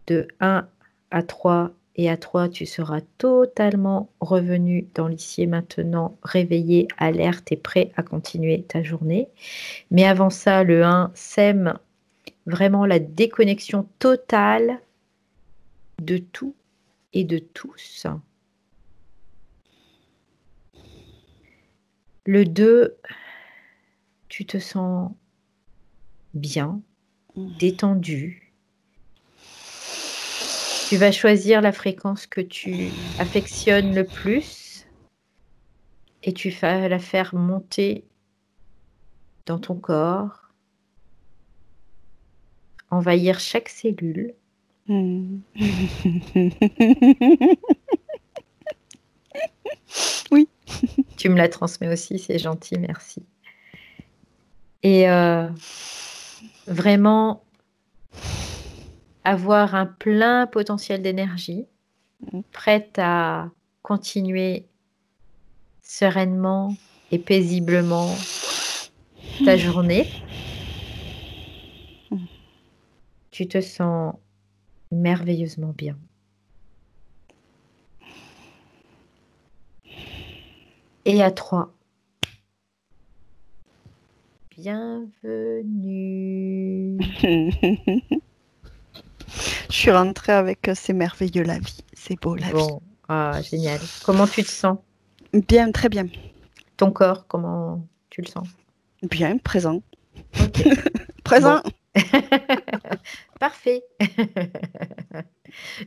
de 1 à 3. Et à 3, tu seras totalement revenu dans l'ici et maintenant, réveillé, alerte et prêt à continuer ta journée. Mais avant ça, le 1 sème vraiment la déconnexion totale de tout et de tous. Le 2, tu te sens bien, détendu. Tu vas choisir la fréquence que tu affectionnes le plus et tu vas la faire monter dans ton corps, envahir chaque cellule. Oui. Tu me la transmets aussi, c'est gentil, merci. Et vraiment avoir un plein potentiel d'énergie, prête à continuer sereinement et paisiblement ta journée. Tu te sens merveilleusement bien. Et à 3. Bienvenue. Je suis rentrée avec c'est merveilleux la vie, c'est beau la vie. Bon, génial. Comment tu te sens? Bien, très bien. Ton corps, comment tu le sens? Bien, présent. Ok. Présent. Bon. Parfait.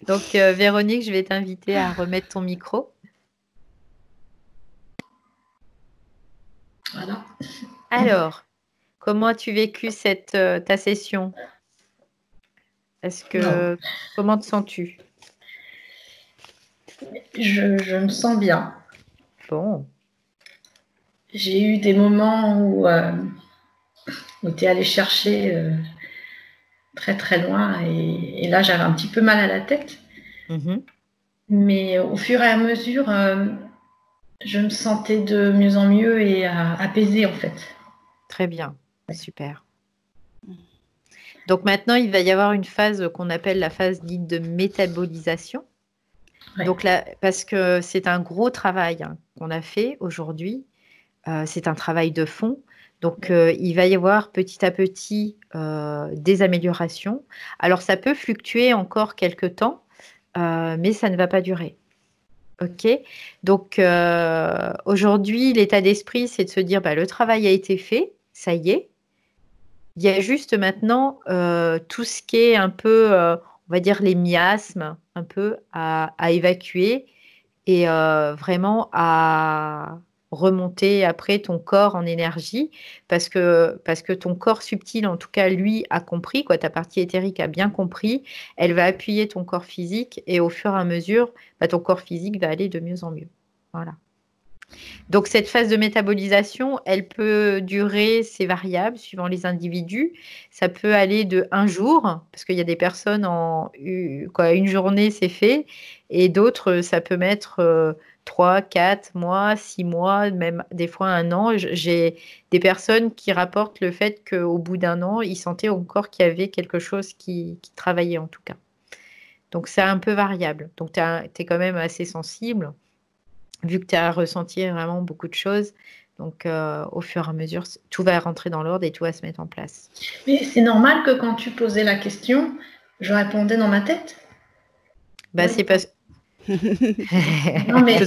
Donc, Véronique, je vais t'inviter à remettre ton micro. Voilà. Alors, comment as-tu vécu ta session? Comment te sens-tu? Je me sens bien. Bon. J'ai eu des moments où tu es allé chercher très très loin et là j'avais un petit peu mal à la tête. Mais au fur et à mesure, je me sentais de mieux en mieux et apaisée en fait. Très bien, super. Donc maintenant, il va y avoir une phase qu'on appelle la phase dite de métabolisation. Ouais. Donc là, parce que c'est un gros travail qu'on a fait aujourd'hui. C'est un travail de fond. Donc, il va y avoir petit à petit des améliorations. Alors, ça peut fluctuer encore quelques temps, mais ça ne va pas durer. OK? Donc, aujourd'hui, l'état d'esprit, c'est de se dire, le travail a été fait, ça y est. Il y a juste maintenant tout ce qui est un peu, on va dire, les miasmes, un peu à évacuer et vraiment à remonter après ton corps en énergie parce que ton corps subtil, en tout cas, lui, a compris, quoi, ta partie éthérique a bien compris. Elle va appuyer ton corps physique et au fur et à mesure, ton corps physique va aller de mieux en mieux. Voilà. Donc, cette phase de métabolisation, elle peut durer, c'est variable suivant les individus. Ça peut aller de 1 jour, parce qu'il y a des personnes une journée, c'est fait, et d'autres, ça peut mettre 3, 4 mois, 6 mois, même des fois 1 an. J'ai des personnes qui rapportent le fait qu'au bout d'1 an, ils sentaient encore qu'il y avait quelque chose qui travaillait en tout cas. Donc, c'est un peu variable. Donc, tu es quand même assez sensible vu que tu as ressenti vraiment beaucoup de choses. Donc, au fur et à mesure, tout va rentrer dans l'ordre et tout va se mettre en place. Mais c'est normal que quand tu posais la question, je répondais dans ma tête? Oui. C'est parce... Non, mais...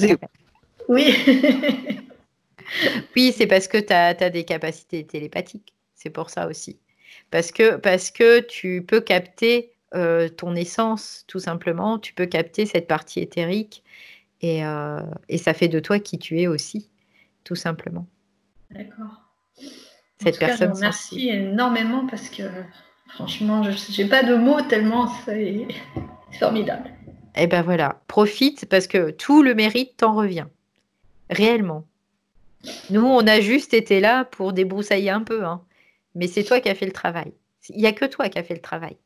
Oui. Oui, c'est parce que tu as des capacités télépathiques. C'est pour ça aussi. Parce que tu peux capter ton essence, tout simplement. Tu peux capter cette partie éthérique et ça fait de toi qui tu es aussi, tout simplement. D'accord. Cette personne je vous remercie énormément parce que franchement, je n'ai pas de mots tellement c'est formidable. Et ben voilà, profite parce que tout le mérite t'en revient. Réellement. Nous, on a juste été là pour débroussailler un peu, hein. Mais c'est toi qui as fait le travail. Il n'y a que toi qui as fait le travail.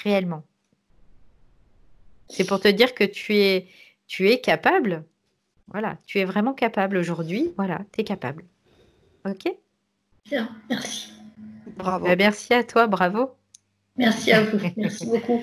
Réellement. C'est pour te dire que tu es capable. Voilà, tu es vraiment capable aujourd'hui. Voilà, tu es capable. Ok. Bien, merci. Bravo. Merci à toi, bravo. Merci à vous, merci beaucoup.